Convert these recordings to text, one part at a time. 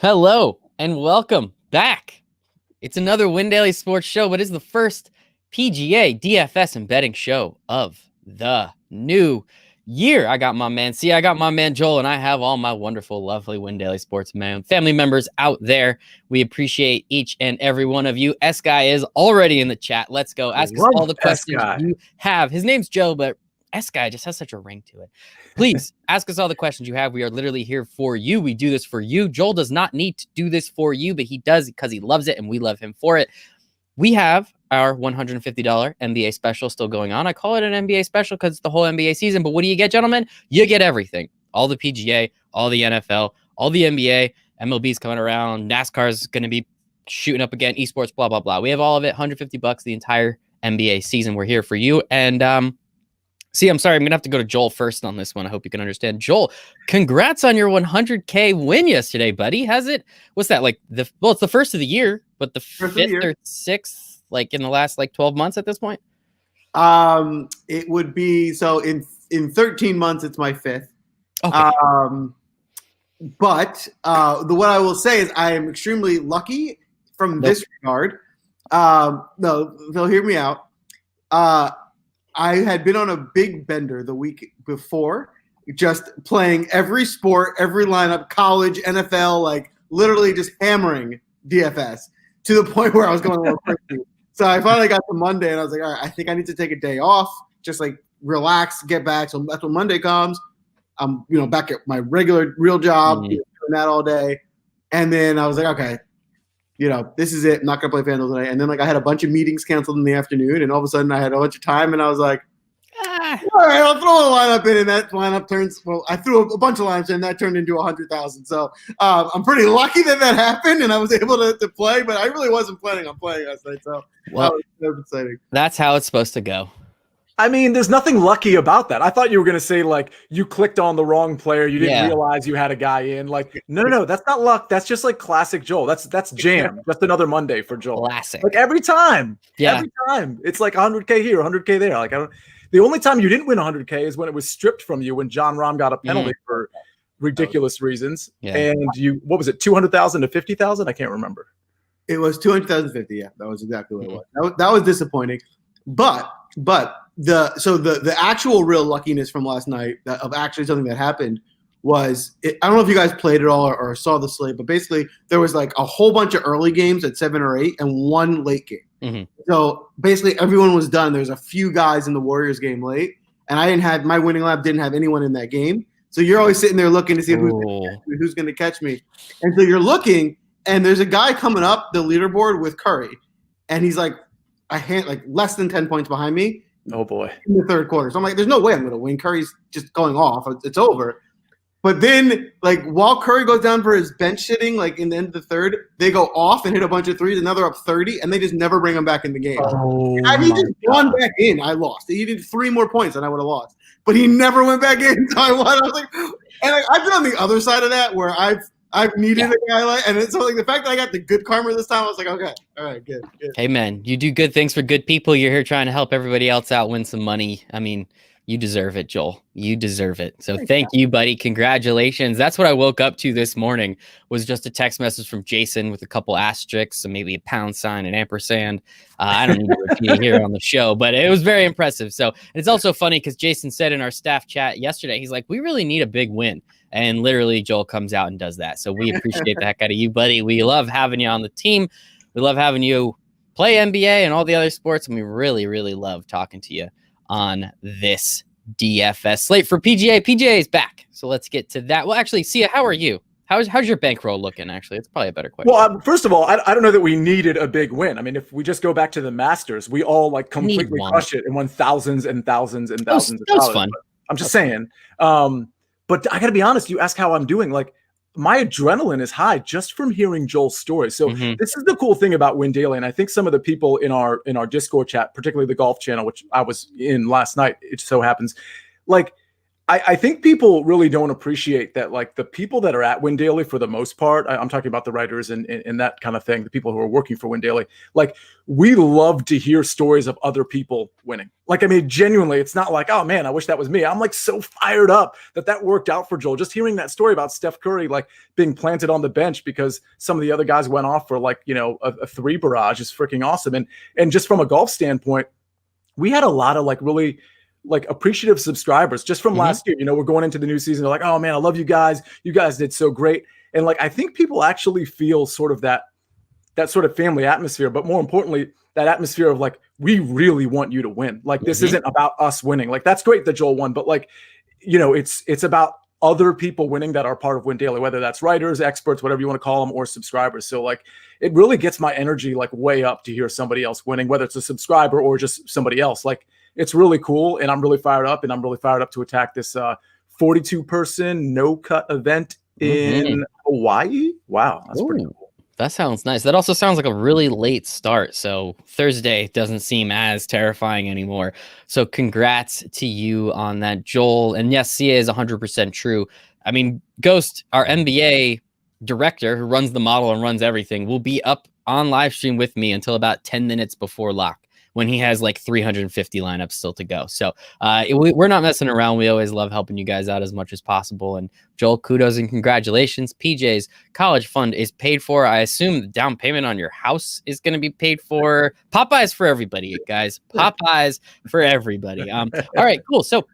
Hello and welcome back. It's another Win Daily Sports show, but it's the first PGA DFS and betting show of the new year. I got my man I got my man Joel, and I have all my wonderful, lovely Win Daily Sports family members out there. We appreciate each and every one of you. S-Guy is already in the chat. Let's go. Ask us all the questions you have. His name's Joe, but S-Guy just has such a ring to it. Please ask us all the questions you have. We are literally here for you. We do this for you. Joel does not need to do this for you, but he does because he loves it and we love him for it. We have our $150 NBA special still going on. I call it an NBA special because it's the whole NBA season. But what do you get, gentlemen? You get everything. All the PGA, all the NFL, all the NBA, MLB's coming around. NASCAR is going to be shooting up again. Esports, blah, blah, blah. We have all of it. $150 the entire NBA season. We're here for you. And I'm sorry. I'm going to have to go to Joel first on this one. I hope you can understand. Joel, congrats on your 100K win yesterday, buddy. What's that? It's the first of the year, but the fifth or sixth, in the last 12 months at this point? It would be, so in 13 months, it's my fifth. Okay. What I will say is I am extremely lucky from this regard. No, they'll hear me out. I had been on a big bender the week before, just playing every sport, every lineup, college, NFL, literally just hammering DFS to the point where I was going a little crazy. So I finally got to Monday and I was like, all right, I think I need to take a day off, just relax, get back. So that's when Monday comes. I'm, back at my regular real job, doing that all day. And then I was like, okay, this is it. I'm not going to play FanDuel today. And then I had a bunch of meetings canceled in the afternoon, and all of a sudden I had a bunch of time, and I was like, all right, I'll throw a lineup in, and that lineup I threw a bunch of lineups in, and that turned into 100,000. So I'm pretty lucky that happened, and I was able to play, but I really wasn't planning on playing last night. So that was exciting. That's how it's supposed to go. I mean, there's nothing lucky about that. I thought you were going to say, you clicked on the wrong player. You didn't realize you had a guy in. No, that's not luck. That's just classic Joel. That's jam. Just another Monday for Joel. Classic. Every time. Yeah. Every time. It's 100K here, 100K there. The only time you didn't win 100K is when it was stripped from you when John Rahm got a penalty for ridiculous reasons. Yeah. And what was it, 200,000 to 50,000? I can't remember. It was 200,050. Yeah, that was exactly what it was. That was disappointing. But the actual real luckiness from last night of actually something that happened was I don't know if you guys played it all or saw the slate, but basically there was a whole bunch of early games at 7 or 8 and one late game. Mm-hmm. So basically everyone was done. There's a few guys in the Warriors game late, and my winning lab didn't have anyone in that game. So you're always sitting there looking to see who's going to catch me. And so you're looking, and there's a guy coming up the leaderboard with Curry, and he's less than 10 points behind me. Oh boy. In the third quarter. So I'm there's no way I'm going to win. Curry's just going off. It's over. But then, while Curry goes down for his bench sitting, in the end of the third, they go off and hit a bunch of threes, and now they're up 30, and they just never bring him back in the game. Had he just gone back in, I lost. He did 3 more points, and I would have lost. But he never went back in, so I won. I was and I've been on the other side of that where I've needed a guy and it's the fact that I got the good karma this time, I was okay, all right, good. Hey man, you do good things for good people. You're here trying to help everybody else out win some money. I mean, you deserve it, Joel. You deserve it. So thank you, buddy. Congratulations. That's what I woke up to this morning was just a text message from Jason with a couple asterisks and maybe a £, an ampersand. I don't need to repeat it here on the show, but it was very impressive. So it's also funny because Jason said in our staff chat yesterday, he's like, we really need a big win. And literally Joel comes out and does that. So we appreciate the heck out of you, buddy. We love having you on the team. We love having you play NBA and all the other sports. And we really, really love talking to you on this DFS slate for PGA. PGA is back. So let's get to that. Well, actually, Sia, how are you? How's your bankroll looking, actually? It's probably a better question. Well, first of all, I don't know that we needed a big win. I mean, if we just go back to the Masters, we all completely crushed it and won thousands and thousands and thousands of dollars. That was fun. I'm just saying. But I got to be honest, you ask how I'm doing. My adrenaline is high just from hearing Joel's story. So this is the cool thing about Win Daily. And I think some of the people in our Discord chat, particularly the golf channel, which I was in last night, it so happens, I think people really don't appreciate that, like the people that are at Win Daily for the most part, I'm talking about the writers and that kind of thing, the people who are working for Win Daily, like we love to hear stories of other people winning. Like, I mean, genuinely, it's not like, oh man, I wish that was me. I'm like so fired up that worked out for Joel. Just hearing that story about Steph Curry, like being planted on the bench because some of the other guys went off for like, a 3 barrage is freaking awesome. And just from a golf standpoint, we had a lot of like really like appreciative subscribers just from last year. We're going into the new season. They're like, oh man, I love you guys. You guys did so great. And like, I think people actually feel sort of that sort of family atmosphere, but more importantly, that atmosphere of like, we really want you to win. Like, this isn't about us winning. Like, that's great that Joel won, but like, it's about other people winning that are part of Win Daily, whether that's writers, experts, whatever you want to call them, or subscribers. So like, it really gets my energy like way up to hear somebody else winning, whether it's a subscriber or just somebody else. Like, it's really cool, and I'm really fired up, to attack this 42-person no-cut event in Hawaii. Wow, that's pretty cool. That sounds nice. That also sounds like a really late start, so Thursday doesn't seem as terrifying anymore. So congrats to you on that, Joel. And yes, CA is 100% true. I mean, Ghost, our NBA director who runs the model and runs everything, will be up on live stream with me until about 10 minutes before lock, when he has like 350 lineups still to go. So we're not messing around. We always love helping you guys out as much as possible. And Joel, kudos and congratulations. PJ's college fund is paid for. I assume the down payment on your house is going to be paid for. Popeyes for everybody, guys. Popeyes for everybody. All right, cool. So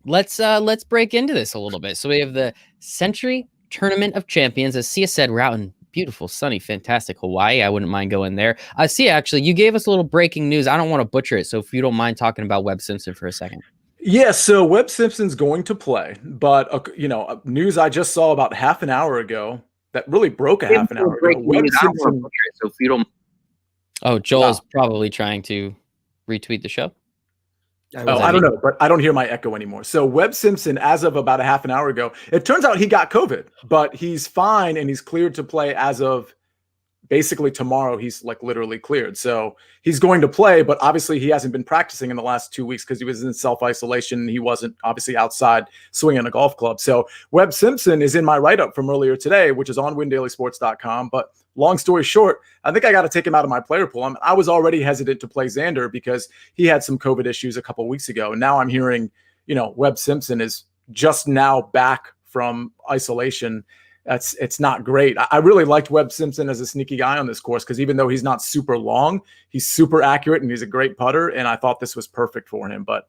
let's break into this a little bit. So we have the Sentry Tournament of Champions. As Sia said, we're out in beautiful, sunny, fantastic Hawaii. I wouldn't mind going there. See, actually, you gave us a little breaking news. I don't want to butcher it, so if you don't mind talking about Webb Simpson for a second. Yeah, so Webb Simpson's going to play, but news I just saw about half an hour ago that really broke half an hour ago. Webb Simpson. So if you don't. Oh, Joel's probably trying to retweet the show. I don't know, but I don't hear my echo anymore. So Webb Simpson, as of about a half an hour ago, it turns out he got COVID, but he's fine and he's cleared to play as of basically tomorrow. He's like literally cleared. So he's going to play, but obviously he hasn't been practicing in the last 2 weeks because he was in self-isolation. He wasn't obviously outside swinging a golf club. So Webb Simpson is in my write-up from earlier today, which is on windailysports.com. But long story short, I think I got to take him out of my player pool. I was already hesitant to play Xander because he had some COVID issues a couple of weeks ago. And now I'm hearing, Webb Simpson is just now back from isolation. It's not great. I really liked Webb Simpson as a sneaky guy on this course because even though he's not super long, he's super accurate and he's a great putter. And I thought this was perfect for him. But,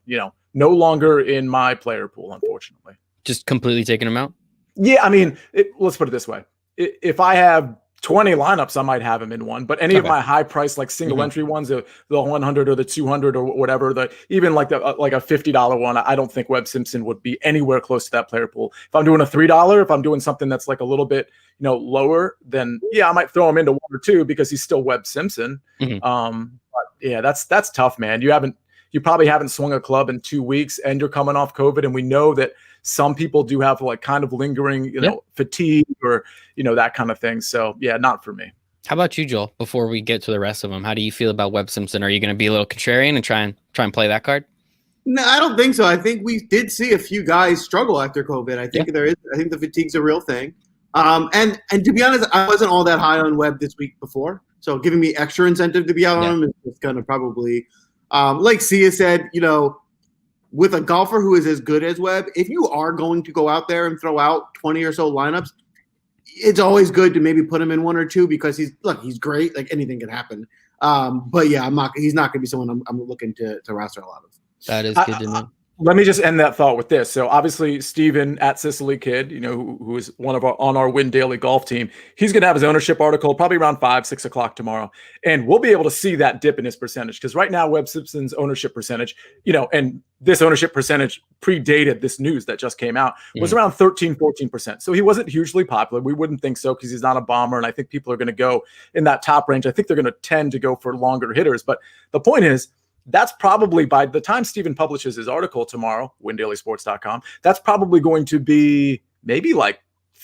no longer in my player pool, unfortunately. Just completely taking him out? Yeah, I mean, let's put it this way. If I have 20 lineups, I might have him in one, but any of my high price, like single entry ones, the 100 or the 200 or whatever, even like a $50 one, I don't think Webb Simpson would be anywhere close to that player pool. If I'm doing a $3, if I'm doing something that's like a little bit, lower, then yeah, I might throw him into 1 or 2 because he's still Webb Simpson. But yeah, that's tough, man. You probably haven't swung a club in 2 weeks and you're coming off COVID. And we know that some people do have like kind of lingering, fatigue or, that kind of thing. So yeah, not for me. How about you, Joel, before we get to the rest of them? How do you feel about Webb Simpson? Are you going to be a little contrarian and try and play that card? No, I don't think so. I think we did see a few guys struggle after COVID. I think I think the fatigue's a real thing. And to be honest, I wasn't all that high on Webb this week before. So giving me extra incentive to be out on him is going to probably, like Sia said, with a golfer who is as good as Webb, if you are going to go out there and throw out 20 or so lineups, it's always good to maybe put him in 1 or 2 because he's great. Like anything can happen. But yeah, he's not going to be someone I'm looking to roster a lot of. That is good to know. Let me just end that thought with this. So obviously Steven at Sicily Kid, who is one of on our Win Daily golf team, he's going to have his ownership article probably around 5-6 o'clock tomorrow. And we'll be able to see that dip in his percentage. Because right now, Webb Simpson's ownership percentage, and this ownership percentage predated this news that just came out, was around 13-14%. So he wasn't hugely popular. We wouldn't think so because he's not a bomber. And I think people are going to go in that top range. I think they're going to tend to go for longer hitters. But the point is, that's probably by the time Steven publishes his article tomorrow, windailysports.com, that's probably going to be maybe like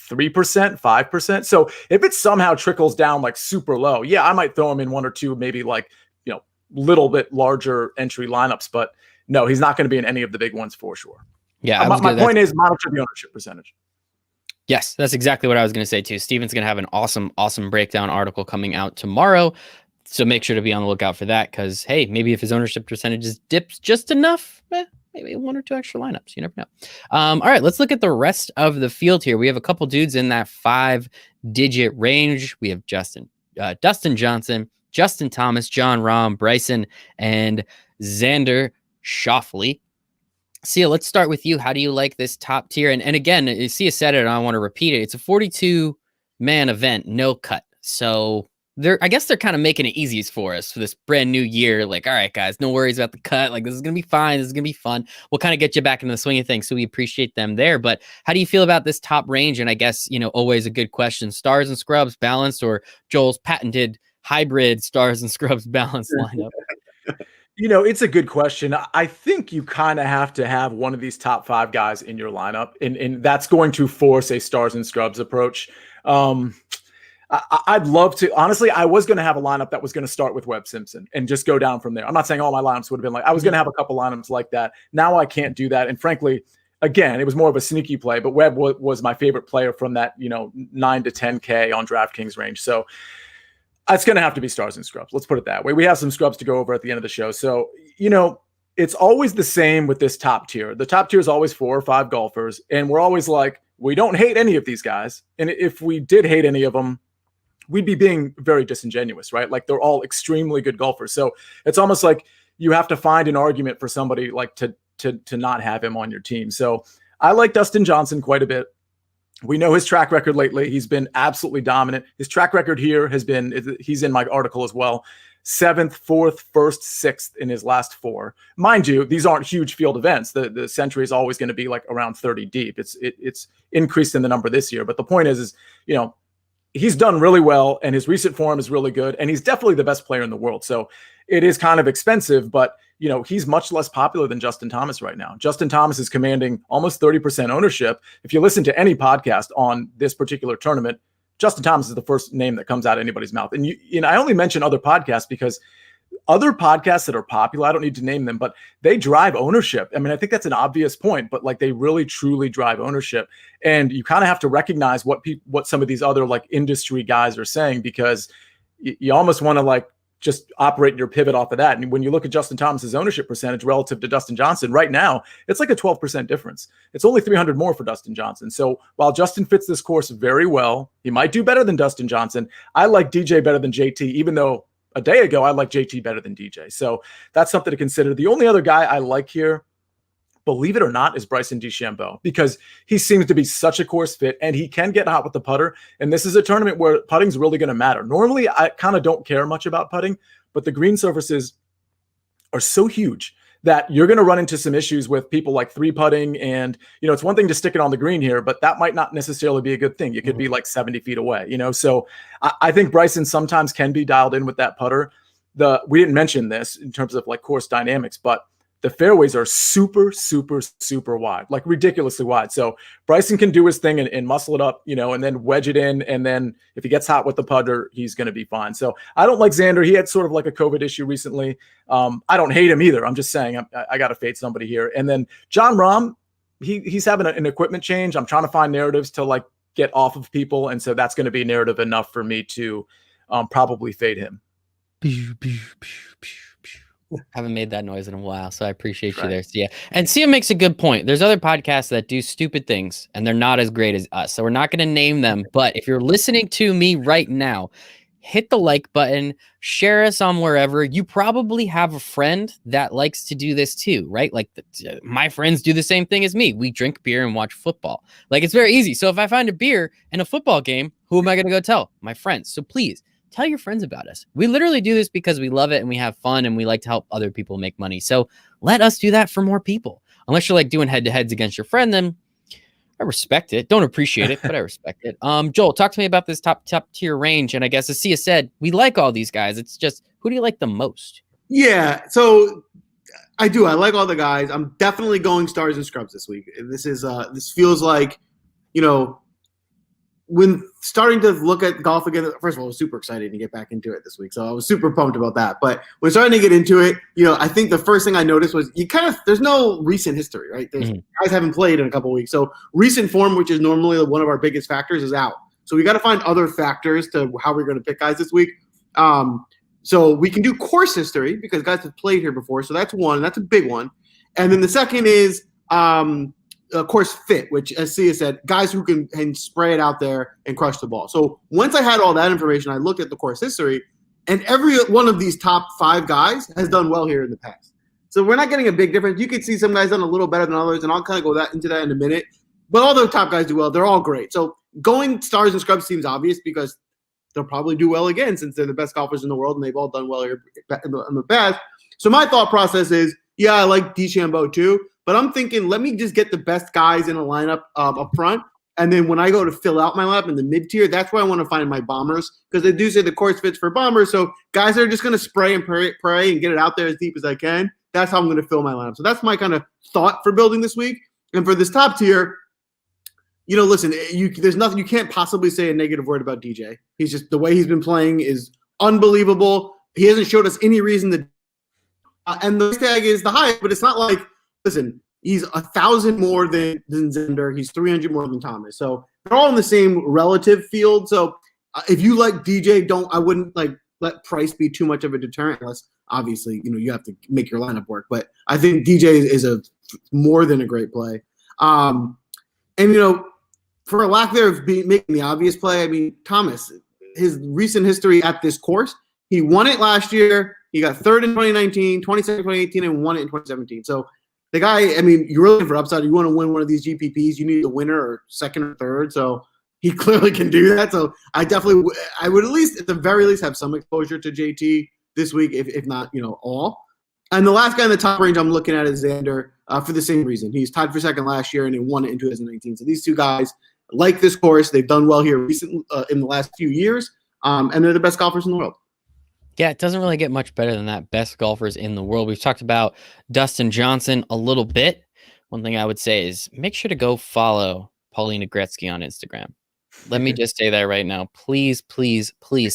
3%, 5%. So if it somehow trickles down like super low, yeah, I might throw him in 1 or 2, maybe like, little bit larger entry lineups, but no, he's not going to be in any of the big ones for sure. Yeah, my point is monitor the ownership percentage. Yes, that's exactly what I was going to say too. Steven's going to have an awesome breakdown article coming out tomorrow. So make sure to be on the lookout for that because, hey, maybe if his ownership percentages dips just enough, maybe 1 or 2 extra lineups. You never know. All right, let's look at the rest of the field here. We have a couple dudes in that 5-digit range. We have Dustin Johnson, Justin Thomas, John Rahm, Bryson, and Xander Schauffele. Sia, let's start with you. How do you like this top tier? And again, Sia said it, and I want to repeat it. It's a 42-man event, no cut. So I guess they're kind of making it easiest for us for this brand new year. Like, all right, guys, no worries about the cut. Like, this is going to be fine. This is going to be fun. We'll kind of get you back into the swing of things. So we appreciate them there. But how do you feel about this top range? And I guess, always a good question, stars and scrubs balanced or Joel's patented hybrid stars and scrubs balanced lineup? It's a good question. I think you kind of have to have one of these top 5 guys in your lineup, and that's going to force a stars and scrubs approach. I'd love to. Honestly, I was going to have a lineup that was going to start with Webb Simpson and just go down from there. I'm not saying all my lineups would have been like, I was going to have a couple lineups like that. Now I can't do that. And frankly, again, it was more of a sneaky play, but Webb was my favorite player from that, 9 to 10K on DraftKings range. So it's going to have to be stars and scrubs. Let's put it that way. We have some scrubs to go over at the end of the show. So, it's always the same with this top tier. The top tier is always 4 or 5 golfers. And we're always like, we don't hate any of these guys. And if we did hate any of them, we'd be being very disingenuous, right? Like they're all extremely good golfers. So it's almost like you have to find an argument for somebody like to not have him on your team. So I like Dustin Johnson quite a bit. We know his track record lately. He's been absolutely dominant. His track record here has been, he's in my article as well, 7th, 4th, 1st, 6th in his last 4. Mind you, these aren't huge field events. The Sentry is always going to be like around 30 deep. It's increased in the number this year. But the point is he's done really well, and his recent form is really good, and he's definitely the best player in the world. So it is kind of expensive, but he's much less popular than Justin Thomas right now. Justin Thomas is commanding almost 30% ownership. If you listen to any podcast on this particular tournament, Justin Thomas is the first name that comes out of anybody's mouth. And I only mention other podcasts because other podcasts that are popular, I don't need to name them, but they drive ownership. I mean, I think that's an obvious point, but like they really truly drive ownership. And you kind of have to recognize what some of these other like industry guys are saying, because you almost want to like just operate your pivot off of that. And when you look at Justin Thomas's ownership percentage relative to Dustin Johnson right now, it's like a 12% difference. It's only 300 more for Dustin Johnson. So while Justin fits this course very well, he might do better than Dustin Johnson. I like DJ better than JT, even though a day ago I like JT better than DJ. So that's something to consider. The only other guy I like here, believe it or not, is Bryson De Chambeau, because he seems to be such a course fit and he can get hot with the putter. And this is a tournament where putting's really going to matter. Normally, I kind of don't care much about putting, but the green surfaces are so huge that you're going to run into some issues with people like 3-putting. And, it's one thing to stick it on the green here, but that might not necessarily be a good thing. You could be like 70 feet away, So I think Bryson sometimes can be dialed in with that putter. We didn't mention this in terms of like course dynamics, but the fairways are super, super, super wide, like ridiculously wide. So Bryson can do his thing and muscle it up, and then wedge it in. And then if he gets hot with the putter, he's going to be fine. So I don't like Xander. He had sort of like a COVID issue recently. I don't hate him either. I'm just saying I got to fade somebody here. And then John Rahm, he's having an equipment change. I'm trying to find narratives to like get off of people. And so that's going to be narrative enough for me to probably fade him. Haven't made that noise in a while, so I appreciate you there, Sia. And Sia makes a good point. There's other podcasts that do stupid things, and they're not as great as us, so we're not going to name them. But if you're listening to me right now, hit the like button, share us on wherever. You probably have a friend that likes to do this too, right? Like my friends do the same thing as me. We drink beer and watch football. Like it's very easy. So if I find a beer in a football game, who am I going to go tell? My friends. So please, tell your friends about us. We literally do this because we love it and we have fun and we like to help other people make money. So let us do that for more people. Unless you're like doing head-to-heads against your friend, then I respect it. Don't appreciate it, but I respect it. Joel, talk to me about this top tier range. And I guess as Sia said, we like all these guys. It's just, who do you like the most? Yeah, so I do. I like all the guys. I'm definitely going stars and scrubs this week. This feels like, when starting to look at golf again, first of all, I was super excited to get back into it this week. So I was super pumped about that. But when starting to get into it, I think the first thing I noticed was there's no recent history, right? Guys haven't played in a couple of weeks. So recent form, which is normally one of our biggest factors, is out. So we got to find other factors to how we're going to pick guys this week. So we can do course history because guys have played here before. So that's one. That's a big one. And then the second is course fit, which, as Sia said, guys who can spray it out there and crush the ball. So once I had all that information, I looked at the course history, and every one of these top 5 guys has done well here in the past. So we're not getting a big difference. You could see some guys done a little better than others, and I'll kind of go into that in a minute. But all the top guys do well. They're all great. So going stars and scrubs seems obvious because they'll probably do well again since they're the best golfers in the world, and they've all done well here in the past. So my thought process is, yeah, I like De Chambeau too. But I'm thinking, let me just get the best guys in a lineup up front. And then when I go to fill out my lineup in the mid-tier, that's where I want to find my bombers. Because they do say the course fits for bombers. So guys that are just going to spray and pray and get it out there as deep as I can, that's how I'm going to fill my lineup. So that's my kind of thought for building this week. And for this top tier, listen, there's nothing, you can't possibly say a negative word about DJ. He's just, the way he's been playing is unbelievable. He hasn't showed us any reason to. And the tag is the highest, but it's not like, listen, he's 1,000 more than Xander. He's 300 more than Thomas. So they're all in the same relative field. So if you like DJ, I wouldn't let price be too much of a deterrent, unless obviously you have to make your lineup work. But I think DJ is a more than a great play. And for a lack there of making the obvious play, I mean Thomas, his recent history at this course, he won it last year. He got third in 2019, 22nd in 2018, and won it in 2017. So the guy, I mean, you're looking for upside. You want to win one of these GPPs, you need the winner or second or third. So he clearly can do that. So I would at least, at the very least, have some exposure to JT this week, if not, all. And the last guy in the top range I'm looking at is Xander for the same reason. He's tied for second last year and he won it in 2019. So these two guys like this course. They've done well here recently in the last few years, and they're the best golfers in the world. Yeah, it doesn't really get much better than that. Best golfers in the world. We've talked about Dustin Johnson a little bit. One thing I would say is make sure to go follow Paulina Gretzky on Instagram. Let me just say that right now. Please, please, please.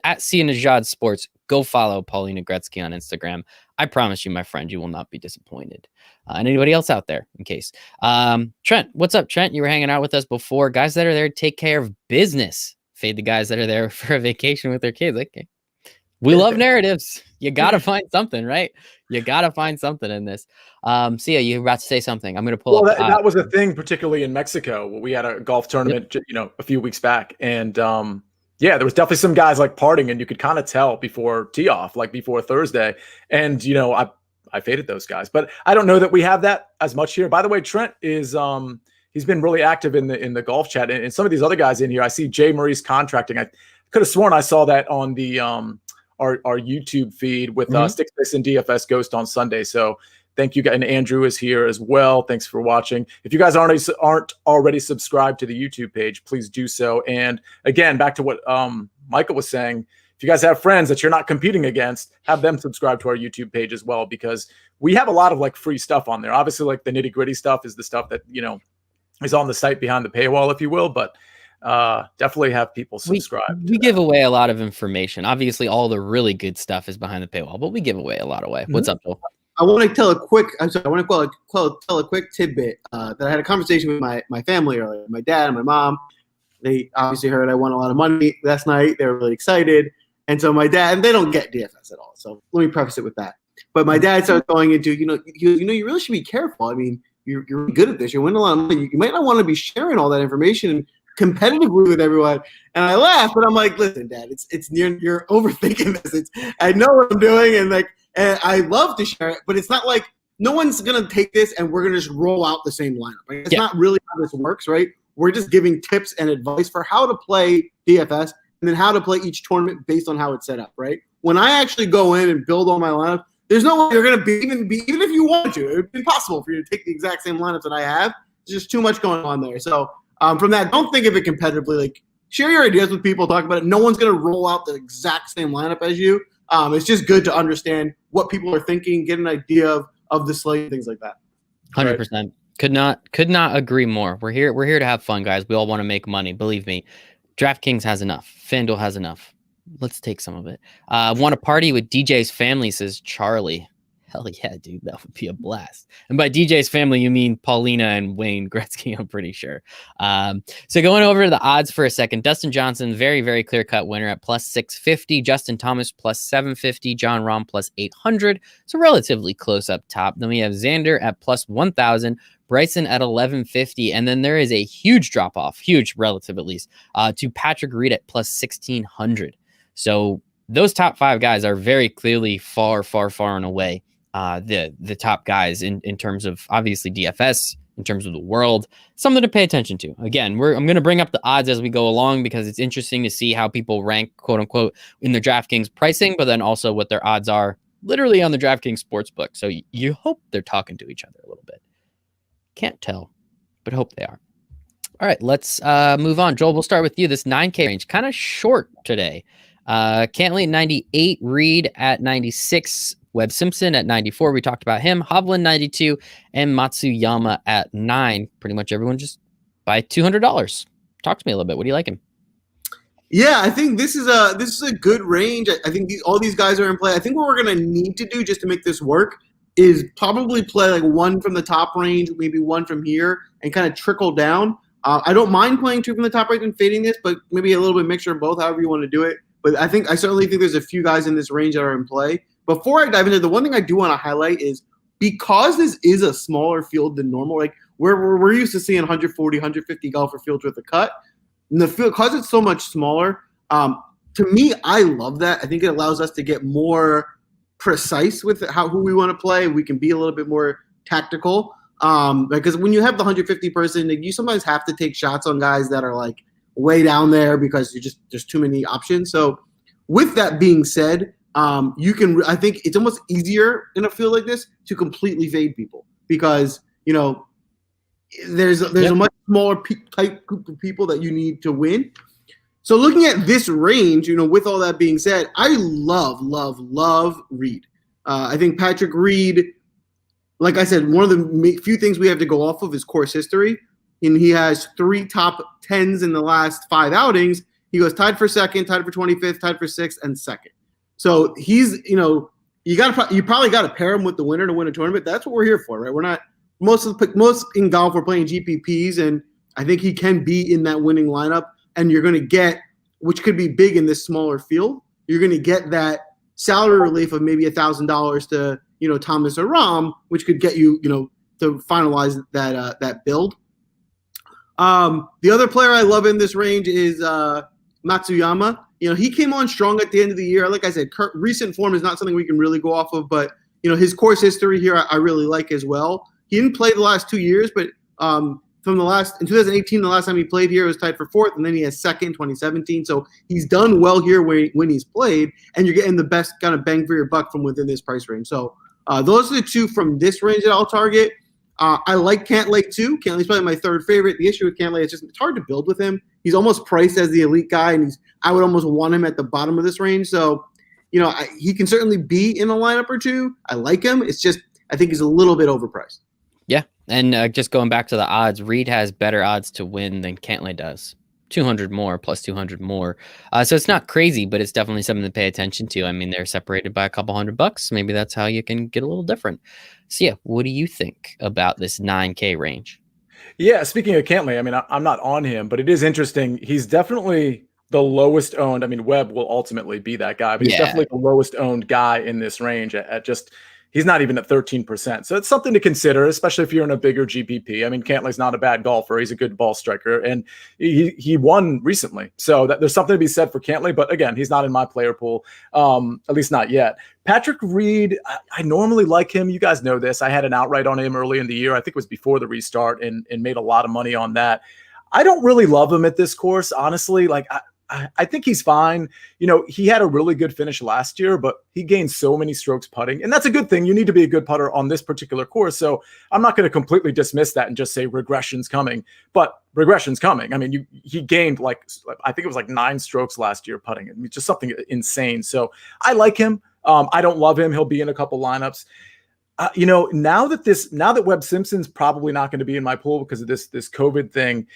At Sia Najad Sports, go follow Paulina Gretzky on Instagram. I promise you, my friend, you will not be disappointed. And anybody else out there, in case. Trent, what's up, Trent? You were hanging out with us before. Guys that are there to take care of business. Fade the guys that are there for a vacation with their kids. Okay. We love narratives. You got to find something, right? You got to find something in this. Sia, you were about to say something. I'm going to pull up. That was a thing, particularly in Mexico. We had a golf tournament, a few weeks back. And there was definitely some guys partying, and you could kind of tell before tee off, before Thursday. And, I faded those guys. But I don't know that we have that as much here. By the way, Trent is he's been really active in the golf chat. And some of these other guys in here, I see Jay Maurice Contracting. I could have sworn I saw that on the our YouTube feed with Stick Space and DFS Ghost on Sunday. So thank you. And Andrew is here as well. Thanks for watching. If you guys aren't already subscribed to the YouTube page, please do so. And again, back to what Michael was saying, if you guys have friends that you're not competing against, have them subscribe to our YouTube page as well, because we have a lot of free stuff on there. Obviously, the nitty gritty stuff is the stuff that, is on the site behind the paywall, if you will. But definitely have people subscribe. We give away a lot of information. Obviously, all the really good stuff is behind the paywall, but we give away a lot away. What's up, Joel? I want to tell a quick. Tell a quick tidbit that I had a conversation with my family earlier. My dad and my mom. They obviously heard I won a lot of money last night. They were really excited, and so my dad, and they don't get DFS at all. So let me preface it with that. But my dad started going into, you really should be careful. I mean, you're really good at this. You're winning a lot of money. You might not want to be sharing all that information competitively with everyone. And I laugh, but I'm like, listen, Dad, you're overthinking this. I know what I'm doing, and I love to share it, but it's not like no one's gonna take this and we're gonna just roll out the same lineup. It's not really how this works, right? We're just giving tips and advice for how to play DFS and then how to play each tournament based on how it's set up, right? When I actually go in and build all my lineup, there's no way you're gonna even if you want to, it would be impossible for you to take the exact same lineups that I have. There's just too much going on there. So from that, don't think of it competitively. Share your ideas with people, talk about it. No one's going to roll out the exact same lineup as you. It's just good to understand what people are thinking, get an idea of the slate, things like that. 100%. Could not agree more. We're here to have fun, guys. We all want to make money. Believe me. DraftKings has enough. FanDuel has enough. Let's take some of it. Want to party with DJ's family, says Charlie. Hell yeah, dude. That would be a blast. And by DJ's family, you mean Paulina and Wayne Gretzky, I'm pretty sure. So going over to the odds for a second, Dustin Johnson, very, very clear-cut winner at plus 650. Justin Thomas plus 750. John Rahm plus 800. So relatively close up top. Then we have Xander at plus 1,000. Bryson at 1150. And then there is a huge drop-off, huge relative at least, to Patrick Reed at plus 1,600. So those top 5 guys are very clearly far, far, far and away the top guys in terms of obviously DFS, in terms of the world. Something to pay attention to. Again, I'm going to bring up the odds as we go along because it's interesting to see how people rank, quote unquote, in the DraftKings pricing, but then also what their odds are literally on the DraftKings sportsbook. So you hope they're talking to each other a little bit. Can't tell, but hope they are. All right, let's move on. Joel, we'll start with you. This 9K range, kind of short today. Cantley at 98, Reed at 96, Webb Simpson at 94. We talked about him. Hovland 92, and Matsuyama at 9. Pretty much everyone just by $200. Talk to me a little bit. What do you like him? Yeah, I think this is a good range. I think all these guys are in play. I think what we're going to need to do just to make this work is probably play like one from the top range, maybe one from here, and kind of trickle down. I don't mind playing 2 from the top range and fading this, but maybe a little bit mixture of both, however you want to do it. But I certainly think there's a few guys in this range that are in play. Before I dive into the one thing I do want to highlight is because this is a smaller field than normal, like we're used to seeing 140, 150 golfer fields with a cut. And the field, because it's so much smaller, to me, I love that. I think it allows us to get more precise with who we want to play. We can be a little bit more tactical. Because when you have the 150 person, you sometimes have to take shots on guys that are like way down there because there's too many options. So with that being said, I think it's almost easier in a field like this to completely fade people because, there's a much smaller type group of people that you need to win. So looking at this range, with all that being said, I love Reed. I think Patrick Reed, like I said, one of the few things we have to go off of is course history. And he has 3 top 10s in the last 5 outings. He goes tied for second, tied for 25th, tied for 6th, and second. So he's, you probably got to pair him with the winner to win a tournament. That's what we're here for, right? We're not most in golf. We're playing GPPs, and I think he can be in that winning lineup. And you're going to get, which could be big in this smaller field. You're going to get that salary relief of maybe $1,000 to Thomas or Rahm, which could get you to finalize that build. The other player I love in this range is Matsuyama. He came on strong at the end of the year. Like I said, recent form is not something we can really go off of, but his course history here I really like as well. He didn't play the last 2 years, but in 2018, the last time he played here, was tied for 4th, and then he has 2nd in 2017. So he's done well here when he's played, and you're getting the best kind of bang for your buck from within this price range. So those are the 2 from this range that I'll target. I like Cantlay too. Cantley's probably my 3rd favorite. The issue with Cantlay is it's hard to build with him. He's almost priced as the elite guy, and I would almost want him at the bottom of this range. So, he can certainly be in a lineup or 2. I like him. It's just I think he's a little bit overpriced. Yeah, and just going back to the odds, Reed has better odds to win than Cantlay does. 200 more, plus 200 more. So it's not crazy, but it's definitely something to pay attention to. I mean, they're separated by a couple $100. Maybe that's how you can get a little different. So yeah, what do you think about this 9K range? Yeah, speaking of Cantlay, I mean, I'm not on him, but it is interesting. He's definitely the lowest owned. I mean, Webb will ultimately be that guy, but he's definitely the lowest owned guy in this range at just he's not even at 13%. So it's something to consider, especially if you're in a bigger GPP. I mean, Cantlay's not a bad golfer. He's a good ball striker, and he won recently. So there's something to be said for Cantlay, but again, he's not in my player pool, at least not yet. Patrick Reed, I normally like him. You guys know this. I had an outright on him early in the year. I think it was before the restart, and made a lot of money on that. I don't really love him at this course, honestly. Like, I think he's fine. You know, he had a really good finish last year, but he gained so many strokes putting, and that's a good thing. You need to be a good putter on this particular course. So I'm not going to completely dismiss that and just say regression's coming, but regression's coming. I mean, he gained I think it was 9 strokes last year putting. I mean, just something insane. So I like him. I don't love him. He'll be in a couple lineups. Now that Webb Simpson's probably not going to be in my pool because of this COVID thing,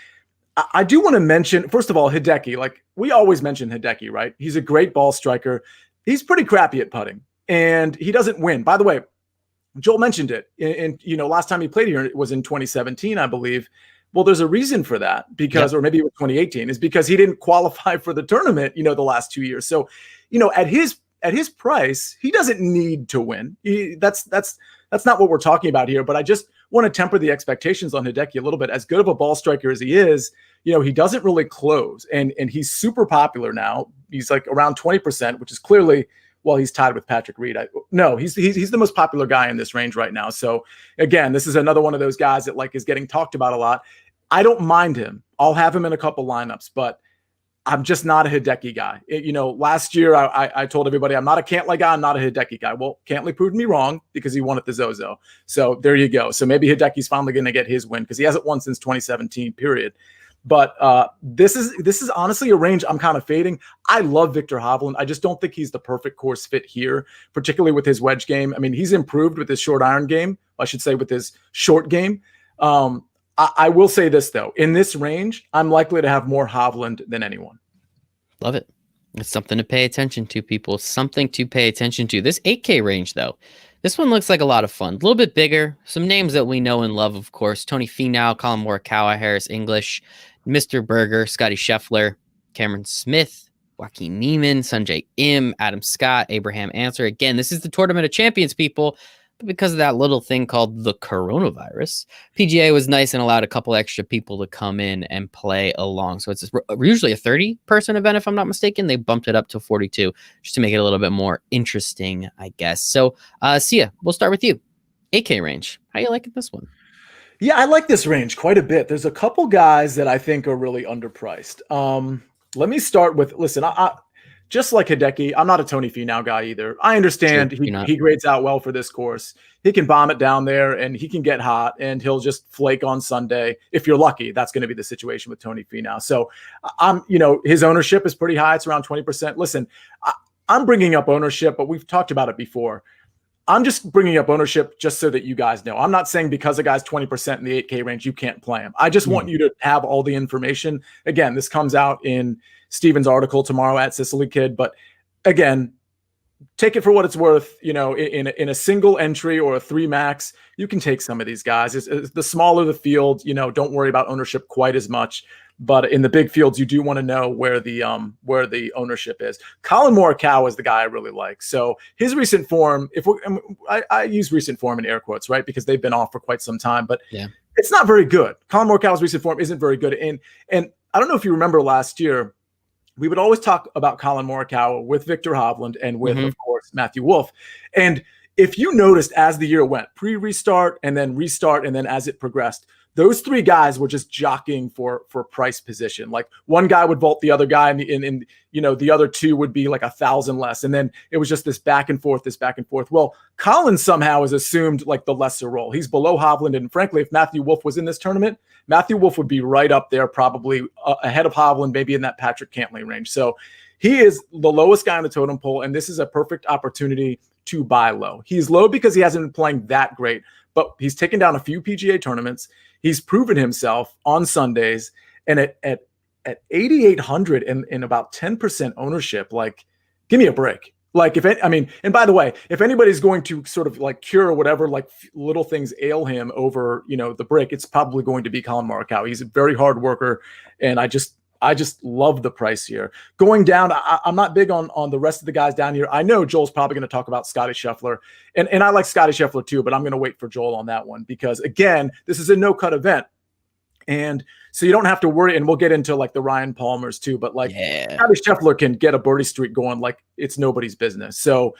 I do want to mention, first of all, Hideki. Like, we always mention Hideki, right? He's a great ball striker. He's pretty crappy at putting, and he doesn't win. By the way, Joel mentioned it. And last time he played here, it was in 2017, I believe. Well, there's a reason for that because, or maybe it was 2018, is because he didn't qualify for the tournament, the last 2 years. So, at his price, he doesn't need to win. That's not what we're talking about here. But I just want to temper the expectations on Hideki a little bit. As good of a ball striker as he is, he doesn't really close, and he's super popular now. He's like around 20%, which is clearly, well, he's tied with Patrick Reed. He's the most popular guy in this range right now. So again, this is another one of those guys that is getting talked about a lot. I don't mind him. I'll have him in a couple lineups, but I'm just not a Hideki guy. Last year I told everybody I'm not a Cantlay guy. I'm not a Hideki guy. Well, Cantlay proved me wrong because he won at the Zozo. So there you go. So maybe Hideki's finally going to get his win because he hasn't won since 2017, period. But this is honestly a range I'm kind of fading. I love Viktor Hovland. I just don't think he's the perfect course fit here, particularly with his wedge game. I mean, he's improved with his short iron game. I should say with his short game. I will say this, though. In this range, I'm likely to have more Hovland than anyone. Love it. It's something to pay attention to, people. Something to pay attention to. This 8K range, though, this one looks like a lot of fun. A little bit bigger. Some names that we know and love, of course. Tony Finau, Colin Morikawa, Harris English, Mr. Berger, Scotty Scheffler, Cameron Smith, Joaquin Neiman, Sanjay Im, Adam Scott, Abraham Answer. Again, this is the Tournament of Champions, people. But because of that little thing called the coronavirus, PGA was nice and allowed a couple extra people to come in and play along. So it's usually a 30-person event, if I'm not mistaken. They bumped it up to 42 just to make it a little bit more interesting, I guess. So, Sia, we'll start with you. 8K range. How you liking this one? Yeah, I like this range quite a bit. There's a couple guys that I think are really underpriced. Let me start with, listen, I just like Hideki, I'm not a Tony Finau guy either. I understand he grades out well for this course. He can bomb it down there, and he can get hot, and he'll just flake on Sunday. If you're lucky, that's going to be the situation with Tony Finau. So, his ownership is pretty high. It's around 20%. Listen, I'm bringing up ownership, but we've talked about it before. I'm just bringing up ownership just so that you guys know. I'm not saying because a guy's 20% in the 8K range, you can't play him. I just want you to have all the information. Again, this comes out in Steven's article tomorrow at Sicily Kid. But again, take it for what it's worth. In a single entry or a 3 max, you can take some of these guys. It's the smaller the field, don't worry about ownership quite as much. But in the big fields, you do want to know where the ownership is. Colin Morikawa is the guy I really like. So his recent form, I use recent form in air quotes, right? Because they've been off for quite some time, but it's not very good. Colin Morikawa's recent form isn't very good. And I don't know if you remember last year, we would always talk about Colin Morikawa with Viktor Hovland and with, of course, Matthew Wolff. And if you noticed as the year went, pre-restart and then restart, and then as it progressed, those 3 guys were just jockeying for price position. Like, one guy would vault the other guy, and the other 2 would be like 1,000 less. And then it was just this back and forth. Well, Colin somehow has assumed like the lesser role. He's below Hovland. And frankly, if Matthew Wolff was in this tournament, Matthew Wolff would be right up there, probably ahead of Hovland, maybe in that Patrick Cantlay range. So he is the lowest guy on the totem pole, and this is a perfect opportunity to buy low. He's low because he hasn't been playing that great, but he's taken down a few PGA tournaments. He's proven himself on Sundays, and at 8,800 and about 10% ownership, like, give me a break. Like, and by the way, if anybody's going to sort of like cure whatever like little things ail him over, the break, it's probably going to be Colin Morikawa. He's a very hard worker, and I just love the price here. Going down, I'm not big on the rest of the guys down here. I know Joel's probably going to talk about Scotty Scheffler, and I like Scotty Scheffler too, but I'm going to wait for Joel on that one because, again, this is a no-cut event. And so you don't have to worry, and we'll get into like the Ryan Palmers too, but like Scotty Scheffler can get a birdie streak going like it's nobody's business. So,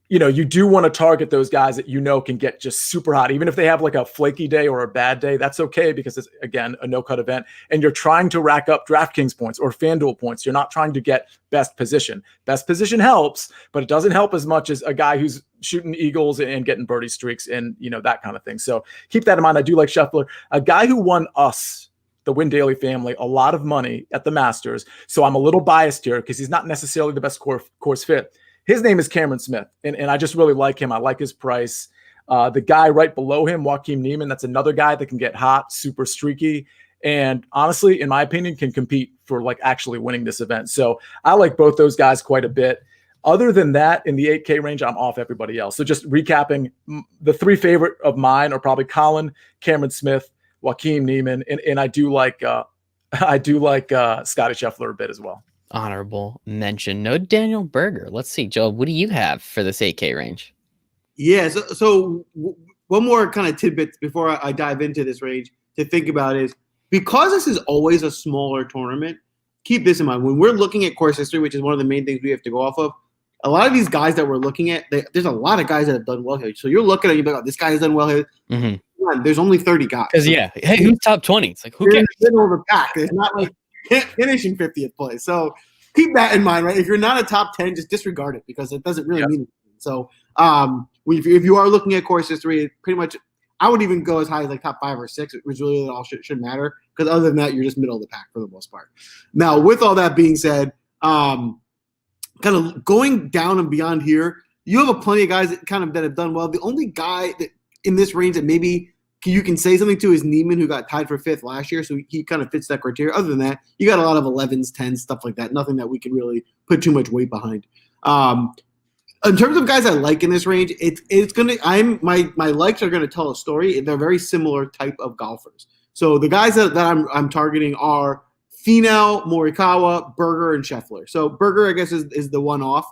you do want to target those guys that can get just super hot. Even if they have like a flaky day or a bad day, that's okay because it's, again, a no-cut event. And you're trying to rack up DraftKings points or FanDuel points. You're not trying to get best position. Best position helps, but it doesn't help as much as a guy who's shooting eagles and getting birdie streaks and, that kind of thing. So keep that in mind. I do like Scheffler, a guy who won us, the Win Daily family, a lot of money at the Masters. So I'm a little biased here because he's not necessarily the best course fit. His name is Cameron Smith, and I just really like him. I like his price. The guy right below him, Joaquin Niemann, that's another guy that can get hot, super streaky, and honestly, in my opinion, can compete for like actually winning this event. So I like both those guys quite a bit. Other than that, in the 8K range, I'm off everybody else. So just recapping, the three favorite of mine are probably Colin, Cameron Smith, Joaquin Niemann, and I do like Scotty Scheffler a bit as well. Honorable mention. No Daniel Berger. Let's see, Joe. What do you have for this 8K range? Yeah. So one more kind of tidbit before I dive into this range to think about is because this is always a smaller tournament. Keep this in mind when we're looking at course history, which is one of the main things we have to go off of. A lot of these guys that we're looking at, there's a lot of guys that have done well here. So you're looking at, you're like, oh, this guy has done well here. Mm-hmm. There's only 30 guys. Because, hey, who's top 20? It's like, who cares? In the middle of the pack. It's not like finishing 50th place. So keep that in mind, right? If you're not a top 10, just disregard it because it doesn't really mean anything. So if you are looking at course history, pretty much I would even go as high as like top 5 or 6, which really all shouldn't matter because other than that, you're just middle of the pack for the most part. Now, with all that being said, kind of going down and beyond here, you have plenty of guys that have done well. The only guy that in this range that maybe you can say something to is Niemann, who got tied for 5th last year, so he kind of fits that criteria. Other than that, you got a lot of 11s, 10s, stuff like that. Nothing that we can really put too much weight behind. In terms of guys I like in this range, my likes are gonna tell a story. They're very similar type of golfers. So the guys that I'm targeting are Finau, Morikawa, Berger, and Scheffler. So Berger, I guess, is the one off.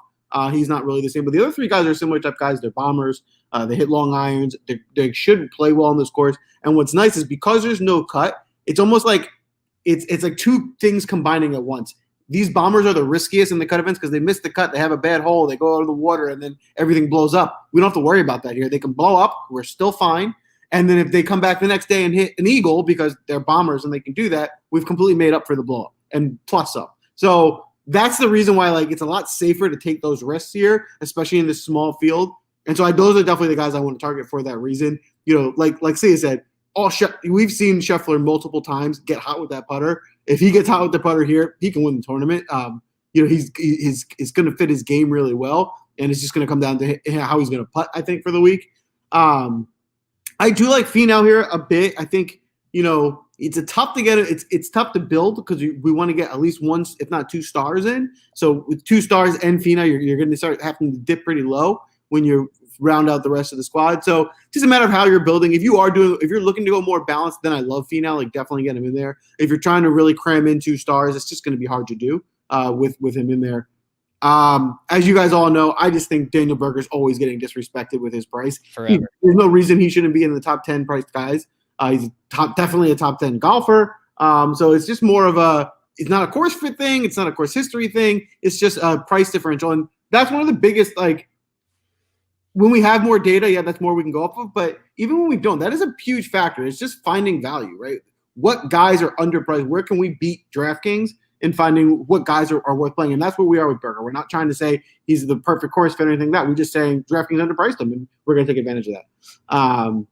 He's not really the same, but the other 3 guys are similar type guys. They're bombers. They hit long irons. They should play well on this course. And what's nice is because there's no cut, it's almost like it's like 2 things combining at once. These bombers are the riskiest in the cut events because they miss the cut. They have a bad hole. They go out of the water, and then everything blows up. We don't have to worry about that here. They can blow up. We're still fine. And then if they come back the next day and hit an eagle because they're bombers and they can do that, we've completely made up for the blow up and plus some. So that's the reason why it's a lot safer to take those risks here, especially in this small field. And so those are definitely the guys I want to target for that reason. Like Sia said, we've seen Scheffler multiple times get hot with that putter. If he gets hot with the putter here, he can win the tournament. He's going to fit his game really well, and it's just going to come down to how he's going to putt, I think, for the week. I do like Finau here a bit. I think, it's tough to get it. It's tough to build because we want to get at least 1, if not 2 stars in. So with 2 stars and Finau, you're going to start having to dip pretty low when you round out the rest of the squad. So it's just a matter of how you're building. If you're looking to go more balanced, then I love Finau. Definitely get him in there. If you're trying to really cram in 2 stars, it's just going to be hard to do with him in there. As you guys all know, I just think Daniel Berger's always getting disrespected with his price. Forever. There's no reason he shouldn't be in the top 10 priced guys. He's definitely a top 10 golfer. So it's just more of it's not a course fit thing. It's not a course history thing. It's just a price differential. And that's one of the biggest, when we have more data, that's more we can go off of. But even when we don't, that is a huge factor. It's just finding value, right? What guys are underpriced? Where can we beat DraftKings? And finding what guys are worth playing. And that's where we are with Berger. We're not trying to say he's the perfect course fit or anything like that. We're just saying DraftKings underpriced him, and we're going to take advantage of that.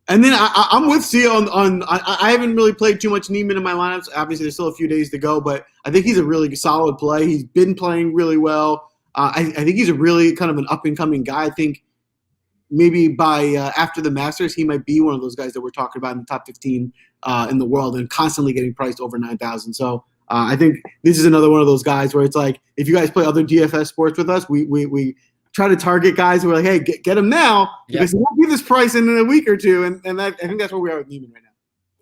And then I'm with Sia on I haven't really played too much Niemann in my lineups. Obviously, there's still a few days to go, but I think he's a really solid play. He's been playing really well. I think he's a really kind of an up-and-coming guy. I think maybe by after the Masters, he might be one of those guys that we're talking about in the top 15 in the world and constantly getting priced over 9,000. So I think this is another one of those guys where it's like, if you guys play other DFS sports with us, we try to target guys who are like, hey, get him now because he won't be this price in a week or two. And I think that's where we are with Niemann right now.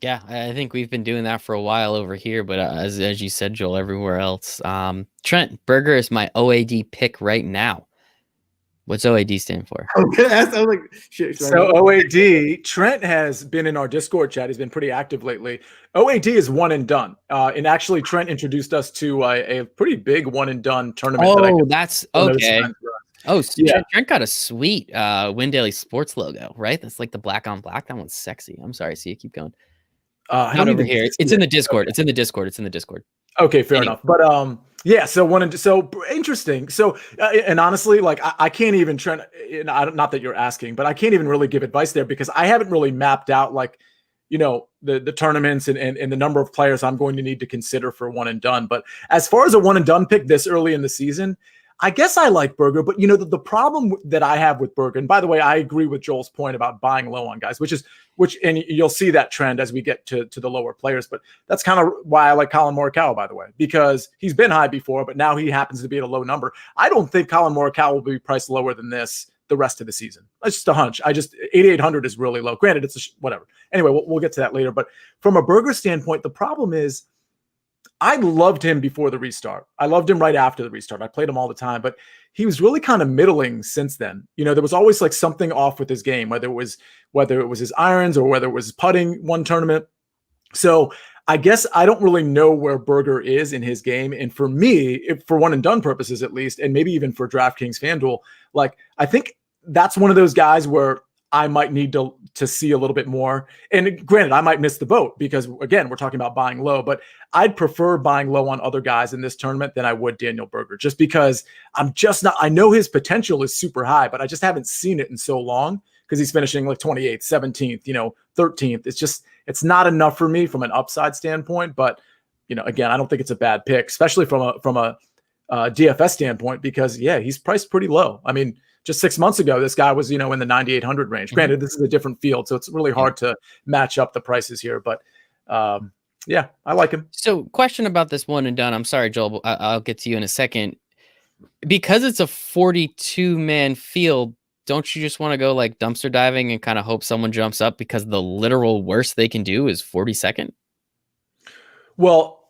Yeah, I think we've been doing that for a while over here, but as you said, Joel, everywhere else. Trent, Berger is my OAD pick right now. What's OAD stand for? Okay, I was like, shit. So OAD, Trent has been in our Discord chat. He's been pretty active lately. OAD is one and done. And actually, Trent introduced us to a pretty big one and done tournament. Oh, that's okay. Oh, so yeah. Trent got a sweet Win Daily Sports logo, right? That's like the black on black. That one's sexy. I'm sorry. See you keep going. Not over here. It's in the Discord. It's in the Discord. It's in the Discord. Okay, fair enough. But yeah. So interesting. So and honestly, like I can't even Trent. Not that you're asking, but I can't even really give advice there because I haven't really mapped out like the tournaments and the number of players I'm going to need to consider for one and done. But as far as a one and done pick this early in the season, I guess I like Berger, but the problem that I have with Berger, and by the way, I agree with Joel's point about buying low on guys, and you'll see that trend as we get to the lower players. But that's kind of why I like Collin Morikawa, by the way, because he's been high before, but now he happens to be at a low number. I don't think Collin Morikawa will be priced lower than this the rest of the season. That's just a hunch. 8,800 is really low. Granted, it's whatever. Anyway, we'll get to that later. But from a Berger standpoint, the problem is, I loved him before the restart. I loved him right after the restart. I played him all the time, but he was really kind of middling since then. There was always like something off with his game, whether it was his irons or whether it was putting one tournament. So I guess I don't really know where Berger is in his game. And for me, for one and done purposes at least, and maybe even for DraftKings FanDuel, like I think that's one of those guys where I might need to see a little bit more. And granted, I might miss the boat because, again, we're talking about buying low, but I'd prefer buying low on other guys in this tournament than I would Daniel Berger, just because I'm just not – I know his potential is super high, but I just haven't seen it in so long because he's finishing like 28th, 17th, 13th. It's not enough for me from an upside standpoint. But, again, I don't think it's a bad pick, especially from a DFS standpoint because, yeah, he's priced pretty low. I mean – just 6 months ago, this guy was, in the 9,800 range. Granted, this is a different field, so it's really hard to match up the prices here. But yeah, I like him. So, question about this one and done. I'm sorry, Joel. I'll get to you in a second. Because it's a 42-man field, don't you just want to go like dumpster diving and kind of hope someone jumps up because the literal worst they can do is 42nd? Well,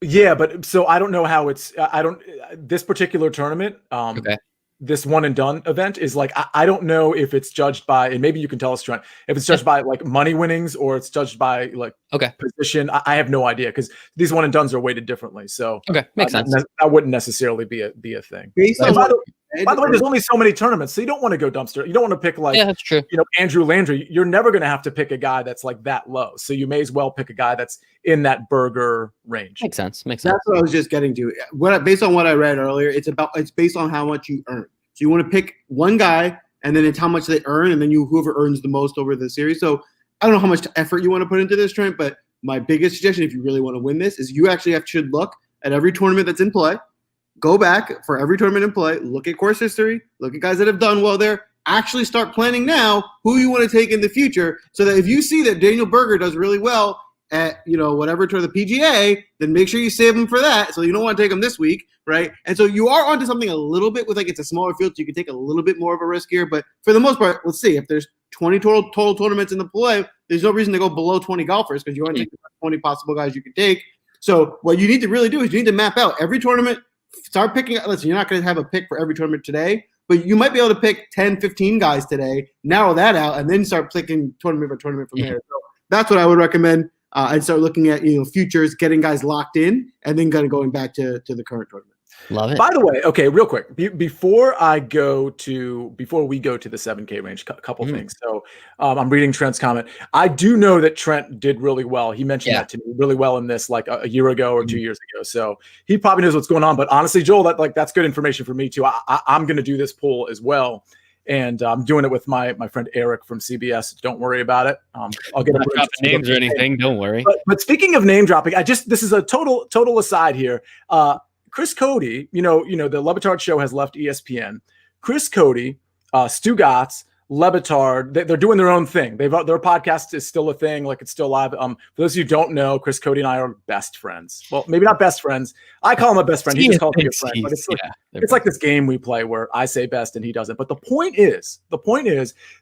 yeah, but so I don't know how this particular tournament. Okay. This one and done event is like, I don't know if it's judged by, and maybe you can tell us, Trent, if it's judged by like money winnings or it's judged by like position. I have no idea because these one and dones are weighted differently. So makes sense. That wouldn't necessarily be a thing. By the way, there's only so many tournaments, so you don't want to go dumpster. You don't want to pick like, that's true. Andrew Landry. You're never going to have to pick a guy that's like that low. So you may as well pick a guy that's in that Berger range. Makes sense. That's what I was just getting to. Based on what I read earlier, it's based on how much you earn. So you want to pick one guy, and then it's how much they earn, and then whoever earns the most over the series. So I don't know how much effort you want to put into this, Trent, but my biggest suggestion, if you really want to win this, is you actually should look at every tournament that's in play. Go back for every tournament in play. Look at course history. Look at guys that have done well there. Actually start planning now who you want to take in the future, so that if you see that Daniel Berger does really well at whatever to the PGA, then make sure you save him for that. So you don't want to take him this week, right? And so you are onto something a little bit with it's a smaller field, so you can take a little bit more of a risk here. But for the most part, let's see if there's 20 total tournaments in the play. There's no reason to go below 20 golfers because you only take 20 possible guys you can take. So what you need to really do is you need to map out every tournament. Start picking. Listen, you're not going to have a pick for every tournament today, but you might be able to pick 10, 15 guys today. Narrow that out, and then start picking tournament for tournament from there. So that's what I would recommend. And start looking at futures, getting guys locked in, and then kind of going back to the current tournament. Love it. By the way, okay, real quick, before we go to the 7K range, a couple things. So I'm reading Trent's comment. I do know that Trent did really well. He mentioned that to me really well in this like a year ago or 2 years ago. So he probably knows what's going on. But honestly, Joel, that's good information for me too. I'm going to do this poll as well. And I'm doing it with my friend Eric from CBS. Don't worry about it. I'll get not dropping names or anything. Don't worry. But speaking of name dropping, this is a total aside here. Chris Cody, the LeBatard show has left ESPN. Chris Cody, Stu Gatz, LeBatard, they're doing their own thing. Their podcast is still a thing, like it's still live. For those of you who don't know, Chris Cody and I are best friends. Well, maybe not best friends. I call him a best friend. He just calls me a friend. But it's like this game we play where I say best and he doesn't. But the point is,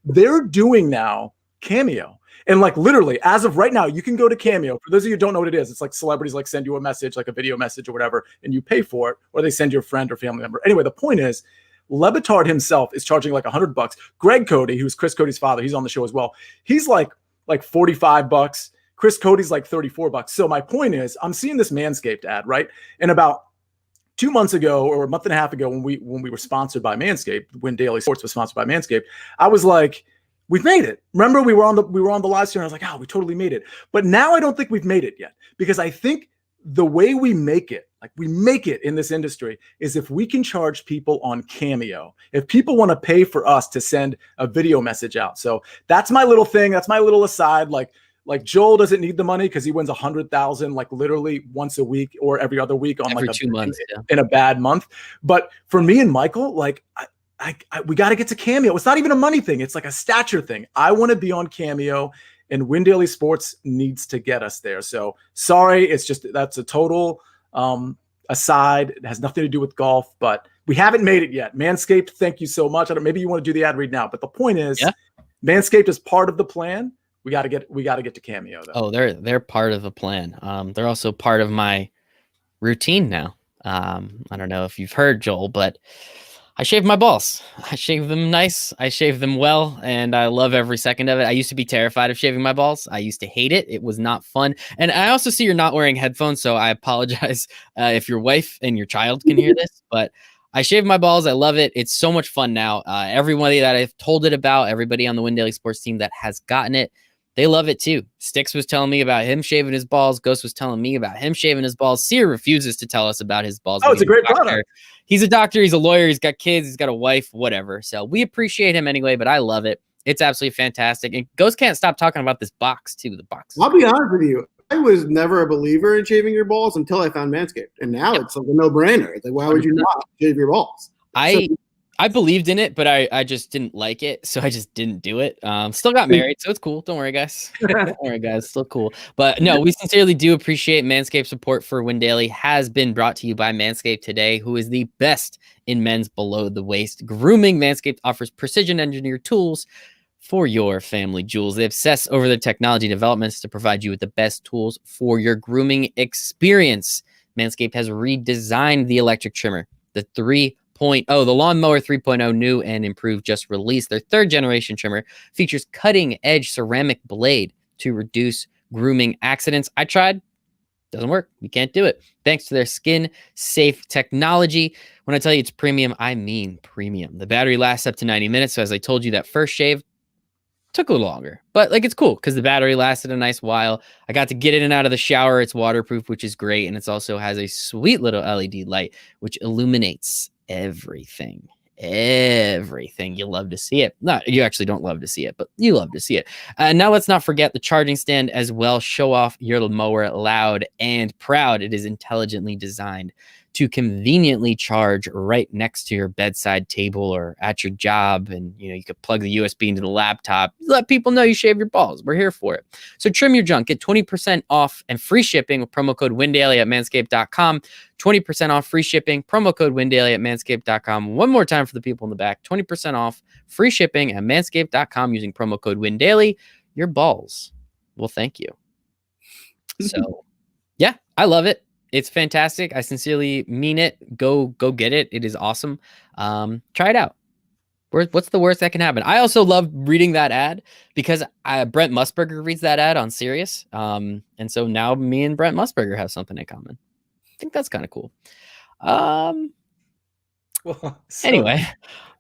they're doing now Cameo. And like literally, as of right now, you can go to Cameo. For those of you who don't know what it is, it's like celebrities like send you a message, like a video message or whatever, and you pay for it, or they send your friend or family member. Anyway, the point is, LeBatard himself is charging like $100. Greg Cody, who's Chris Cody's father, he's on the show as well. He's like $45. Chris Cody's like $34. So my point is, I'm seeing this Manscaped ad, right? And about 2 months ago or a month and a half ago, when we were sponsored by Manscaped, when Daily Sports was sponsored by Manscaped, I was like, we've made it. Remember, we were on the live stream. And I was like, we totally made it. But now I don't think we've made it yet, because I think the way we make it in this industry is if we can charge people on Cameo, if people want to pay for us to send a video message out. So that's my little thing. That's my little aside. Like, Like Joel doesn't need the money because he wins 100,000 like literally once a week or every other week on every like 2 months in a bad month. But for me and Michael, like we got to get to Cameo. It's not even a money thing. It's like a stature thing. I want to be on Cameo, and Win Daily Sports needs to get us there. So sorry, it's just that's a total aside. It has nothing to do with golf, but we haven't made it yet. Manscaped, thank you so much. Maybe you want to do the ad read now, but the point is, Manscaped is part of the plan. We got to get to Cameo though. Oh, they're part of the plan. They're also part of my routine now. I don't know if you've heard, Joel, but I shave my balls. I shave them nice. I shave them well, and I love every second of it. I used to be terrified of shaving my balls. I used to hate it. It was not fun. And I also see you're not wearing headphones, so I apologize if your wife and your child can hear this, but I shave my balls. I love it. It's so much fun now. Everybody that I've told it about, everybody on the Win Daily Sports team that has gotten it, they love it too. Sticks was telling me about him shaving his balls. Ghost was telling me about him shaving his balls. Sear refuses to tell us about his balls. Oh, it's a great product. He's a doctor. He's a lawyer. He's got kids. He's got a wife, whatever. So we appreciate him anyway, but I love it. It's absolutely fantastic. And Ghost can't stop talking about this box too. The box. I'll be honest with you. I was never a believer in shaving your balls until I found Manscaped. And now it's like a no-brainer. It's like, why would you not shave your balls? I believed in it, but I just didn't like it, so I just didn't do it. Still got married, so it's cool. Don't worry, guys. Don't worry, guys. Still cool. But no, we sincerely do appreciate Manscaped support for Win Daily. Has been brought to you by Manscaped today, who is the best in men's below the waist grooming. Manscaped offers precision engineered tools for your family jewels. They obsess over their technology developments to provide you with the best tools for your grooming experience. Manscaped has redesigned the electric trimmer, the Lawnmower 3.0, new and improved, just released. Their third generation trimmer features cutting edge ceramic blade to reduce grooming accidents. I tried, doesn't work. You can't do it. Thanks to their skin safe technology. When I tell you it's premium, I mean premium. The battery lasts up to 90 minutes. So as I told you, that first shave took a little longer, but like it's cool because the battery lasted a nice while. I got to get in and out of the shower. It's waterproof, which is great. And it also has a sweet little LED light, which illuminates everything. You love to see it. No, you actually don't love to see it, but you love to see it. Now let's not forget the charging stand as well. Show off your mower loud and proud. It is intelligently designed to conveniently charge right next to your bedside table or at your job. And, you could plug the USB into the laptop. Let people know you shave your balls. We're here for it. So trim your junk. Get 20% off and free shipping with promo code WINDAILY at manscaped.com. 20% off free shipping. Promo code WINDAILY at manscaped.com. One more time for the people in the back. 20% off free shipping at manscaped.com using promo code WINDAILY. Your balls will thank you. So, yeah, I love it. It's fantastic. I sincerely mean it. Go get it. It is awesome. Try it out. What's the worst that can happen? I also love reading that ad because Brent Musburger reads that ad on Sirius. And so now me and Brent Musburger have something in common. I think that's kind of cool. Anyway.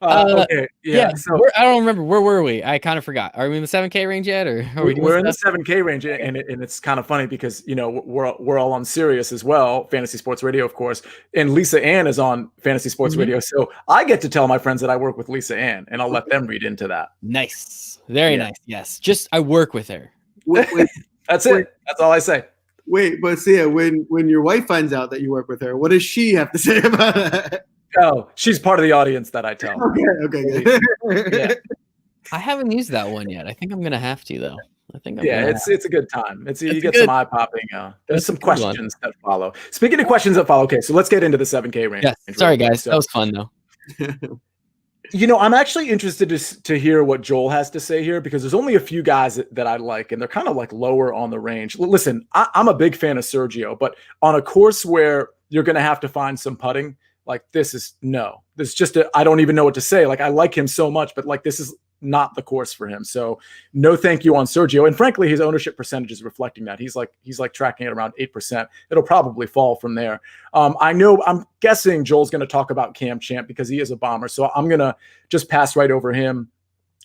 Okay. Yeah. So I don't remember. Where were we? I kind of forgot. Are we in the 7K range yet, or are we're in the 7K range? And it's kind of funny because we're all on Sirius as well, Fantasy Sports Radio, of course. And Lisa Ann is on Fantasy Sports Radio, so I get to tell my friends that I work with Lisa Ann, and I'll let them read into that. Nice, very nice. Yes, just I work with her. That's it. That's all I say. Wait, but see, when your wife finds out that you work with her, what does she have to say about that? Oh, she's part of the audience that I tell. Okay, good. Yeah. I haven't used that one yet. I think I'm gonna have to though. It's a good time. You get some eye popping. There's some questions that follow. Speaking of questions that follow, okay, so let's get into the 7K range. Yes. Sorry, guys. That was fun though. I'm actually interested to hear what Joel has to say here because there's only a few guys that I like, and they're kind of like lower on the range. Listen, I'm a big fan of Sergio, but on a course where you're going to have to find some putting, like this is just I don't even know what to say. Like I like him so much, but like this is not the course for him. So no thank you on Sergio. And frankly, his ownership percentage is reflecting that. He's like tracking at around 8%. It'll probably fall from there. I'm guessing Joel's going to talk about Cam Champ because he is a bomber. So I'm going to just pass right over him.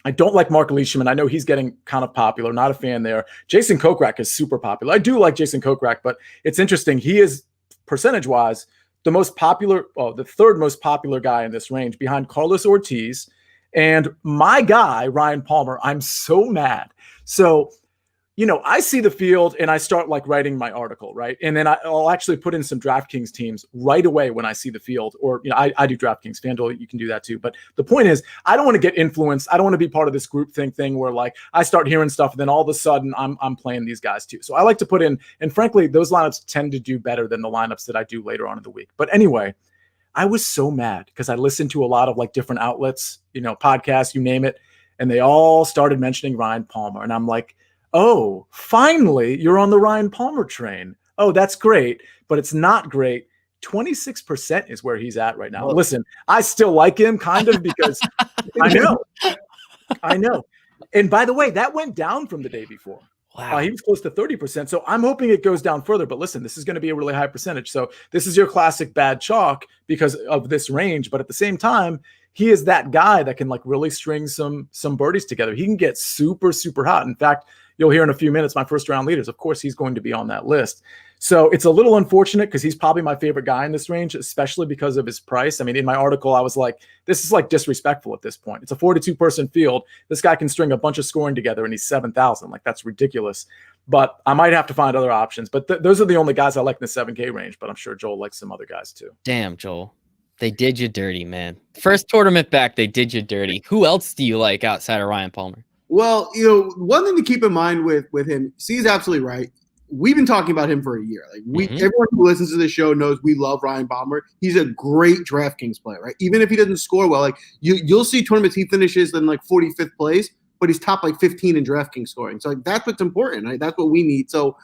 I don't like Mark Leishman. I know he's getting kind of popular. Not a fan there. Jason Kokrak is super popular. I do like Jason Kokrak, but it's interesting. He is percentage-wise the third most popular guy in this range behind Carlos Ortiz and my guy, Ryan Palmer. I'm so mad. So I see the field and I start like writing my article, right? And then I'll actually put in some DraftKings teams right away when I see the field. Or, I do DraftKings, FanDuel, you can do that too. But the point is, I don't want to get influenced. I don't want to be part of this groupthink thing where like I start hearing stuff and then all of a sudden I'm playing these guys too. So I like to put in, and frankly, those lineups tend to do better than the lineups that I do later on in the week. But anyway, I was so mad because I listened to a lot of like different outlets, podcasts, you name it, and they all started mentioning Ryan Palmer. And I'm like, oh, finally, you're on the Ryan Palmer train. Oh, that's great, but it's not great. 26% is where he's at right now. Listen, I still like him kind of because I know. And by the way, that went down from the day before. Wow. He was close to 30%. So I'm hoping it goes down further. But listen, this is going to be a really high percentage. So this is your classic bad chalk because of this range. But at the same time, he is that guy that can like really string some birdies together. He can get super, super hot. In fact, you'll hear in a few minutes my first round leaders. Of course, he's going to be on that list. So it's a little unfortunate because he's probably my favorite guy in this range, especially because of his price. I mean, in my article, I was like, this is like disrespectful at this point. It's a 42-person field. This guy can string a bunch of scoring together and he's 7,000. Like, that's ridiculous. But I might have to find other options. But those are the only guys I like in the 7K range. But I'm sure Joel likes some other guys too. Damn, Joel. They did you dirty, man. First tournament back, they did you dirty. Who else do you like outside of Ryan Palmer? Well, one thing to keep in mind with him, he's absolutely right. We've been talking about him for a year. Like everyone who listens to the show knows we love Ryan Palmer. He's a great DraftKings player, right? Even if he doesn't score well, like you'll see tournaments he finishes in like 45th place, but he's top like 15 in DraftKings scoring. So like that's what's important, right? That's what we need. So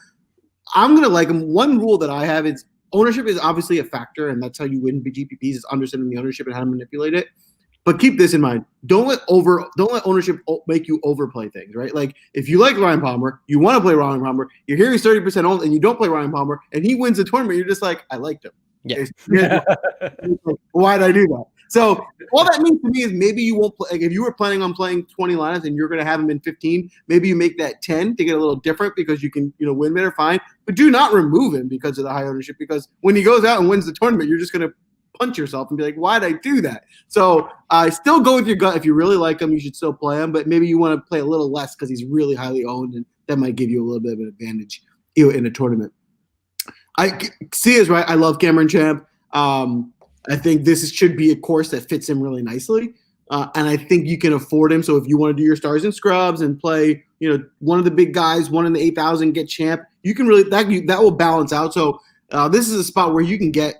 I'm gonna like him. One rule that I have is ownership is obviously a factor, and that's how you win GPPs is understanding the ownership and how to manipulate it. But keep this in mind. Don't let ownership make you overplay things, right? Like if you like Ryan Palmer, you want to play Ryan Palmer, you're hearing 30% owned and you don't play Ryan Palmer and he wins the tournament, you're just like, I liked him. Yeah. Why did I do that? So all that means to me is maybe you won't play. Like if you were planning on playing 20 lineups and you're going to have him in 15, maybe you make that 10 to get a little different because you can, win better, fine. But do not remove him because of the high ownership, because when he goes out and wins the tournament, you're just going to punch yourself and be like, why did I do that? So still go with your gut. If you really like him, you should still play him, but maybe you want to play a little less because he's really highly owned, and that might give you a little bit of an advantage in a tournament. C is right. I love Cameron Champ. I think this should be a course that fits him really nicely, and I think you can afford him. So if you want to do your stars and scrubs and play, one of the big guys, one in the 8,000, get Champ, you can really that will balance out. So this is a spot where you can get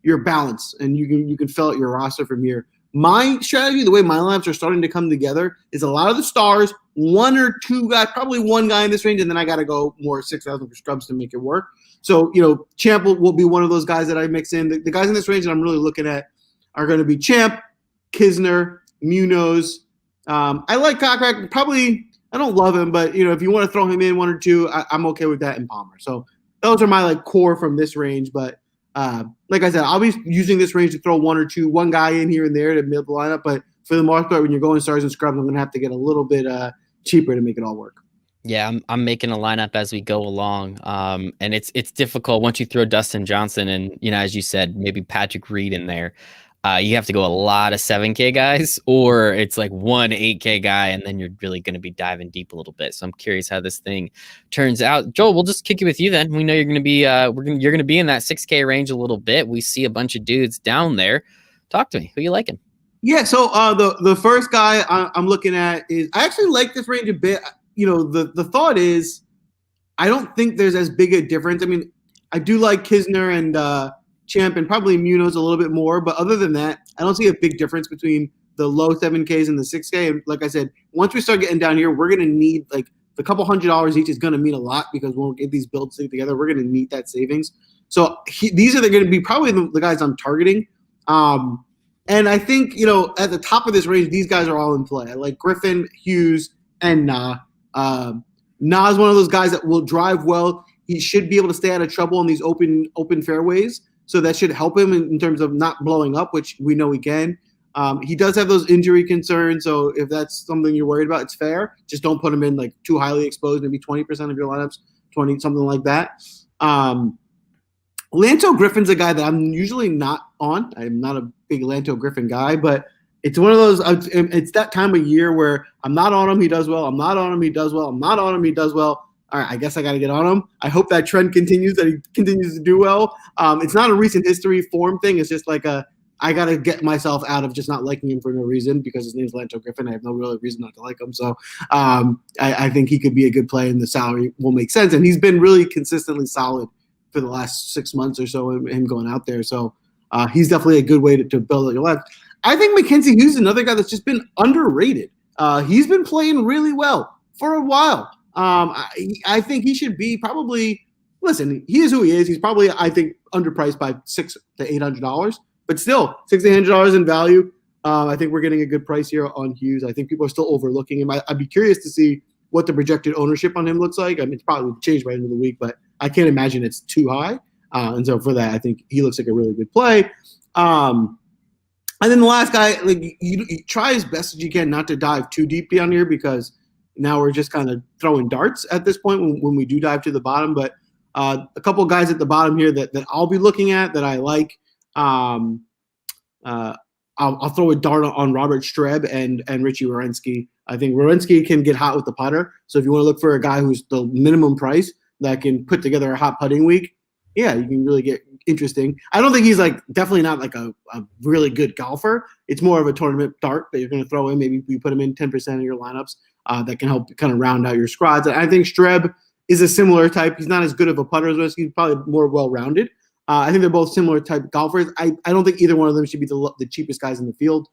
your balance, and you can fill out your roster from here. My strategy, the way my lineups are starting to come together, is a lot of the stars, one or two guys, probably one guy in this range, and then I got to go more 6,000 for scrubs to make it work. So, Champ will be one of those guys that I mix in. The guys in this range that I'm really looking at are going to be Champ, Kisner, Munoz. I like Kokrak. Probably, I don't love him, but, if you want to throw him in one or two, I'm okay with that in Palmer. So those are my core from this range, but like I said, I'll be using this range to throw one guy in here and there to build the lineup. But for the most part, when you're going stars and scrubs, I'm going to have to get a little bit cheaper to make it all work. Yeah, I'm making a lineup as we go along, and it's difficult once you throw Dustin Johnson and as you said, maybe Patrick Reed in there. You have to go a lot of 7K guys, or it's like one 8K guy, and then you're really going to be diving deep a little bit. So I'm curious how this thing turns out. Joel, we'll just kick it with you then. We know you're going to be you're going to be in that 6K range a little bit. We see a bunch of dudes down there. Talk to me. Who you liking? Yeah, so the first guy I'm looking at is, I actually like this range a bit. The thought is, I don't think there's as big a difference. I mean, I do like Kisner and Champ and probably Munoz a little bit more, but other than that, I don't see a big difference between the low 7Ks and the 6K. And like I said, once we start getting down here, we're going to need the couple $100 each is going to mean a lot, because when we get these builds together, we're going to need that savings. So these are going to be probably the guys I'm targeting. And I think, at the top of this range, these guys are all in play. I like Griffin, Hughes, and Na. Na is one of those guys that will drive well. He should be able to stay out of trouble in these open fairways. So that should help him in terms of not blowing up, which we know he can. He does have those injury concerns, so if that's something you're worried about, it's fair. Just don't put him in too highly exposed, maybe 20% of your lineups, 20, something like that. Lanto Griffin's a guy that I'm usually not on. I'm not a big Lanto Griffin guy, but it's one of those. It's that time of year where I'm not on him, he does well. I'm not on him, he does well. I'm not on him, he does well. All right, I guess I got to get on him. I hope that trend continues, that he continues to do well. It's not a recent history form thing. It's just like I got to get myself out of just not liking him for no reason because his name's Lanto Griffin. I have no real reason not to like him. So I think he could be a good play, and the salary will make sense. And he's been really consistently solid for the last 6 months or so, him going out there. So he's definitely a good way to build your left. I think Mackenzie Hughes is another guy that's just been underrated. He's been playing really well for a while. I think he should be probably – listen, he is who he is. He's probably, I think, underpriced by $600 to $800. But still, $600 to $800 in value. I think we're getting a good price here on Hughes. I think people are still overlooking him. I'd be curious to see what the projected ownership on him looks like. I mean, it's probably changed by the end of the week, but I can't imagine it's too high. And so for that, I think he looks like a really good play. And then the last guy, like you try as best as you can not to dive too deep down here because now we're just kind of throwing darts at this point when we do dive to the bottom. But a couple of guys at the bottom here that I'll be looking at that I like. I'll throw a dart on Robert Streb and Richie Werenski. I think Werenski can get hot with the putter. So if you want to look for a guy who's the minimum price that can put together a hot putting week, yeah, you can really get interesting. I don't think he's definitely not like a really good golfer. It's more of a tournament dart that you're going to throw in. Maybe you put him in 10% of your lineups that can help kind of round out your squads. And I think Streb is a similar type. He's not as good of a putter as Werenski. He's probably more well-rounded. I think they're both similar type golfers. I don't think either one of them should be the cheapest guys in the field.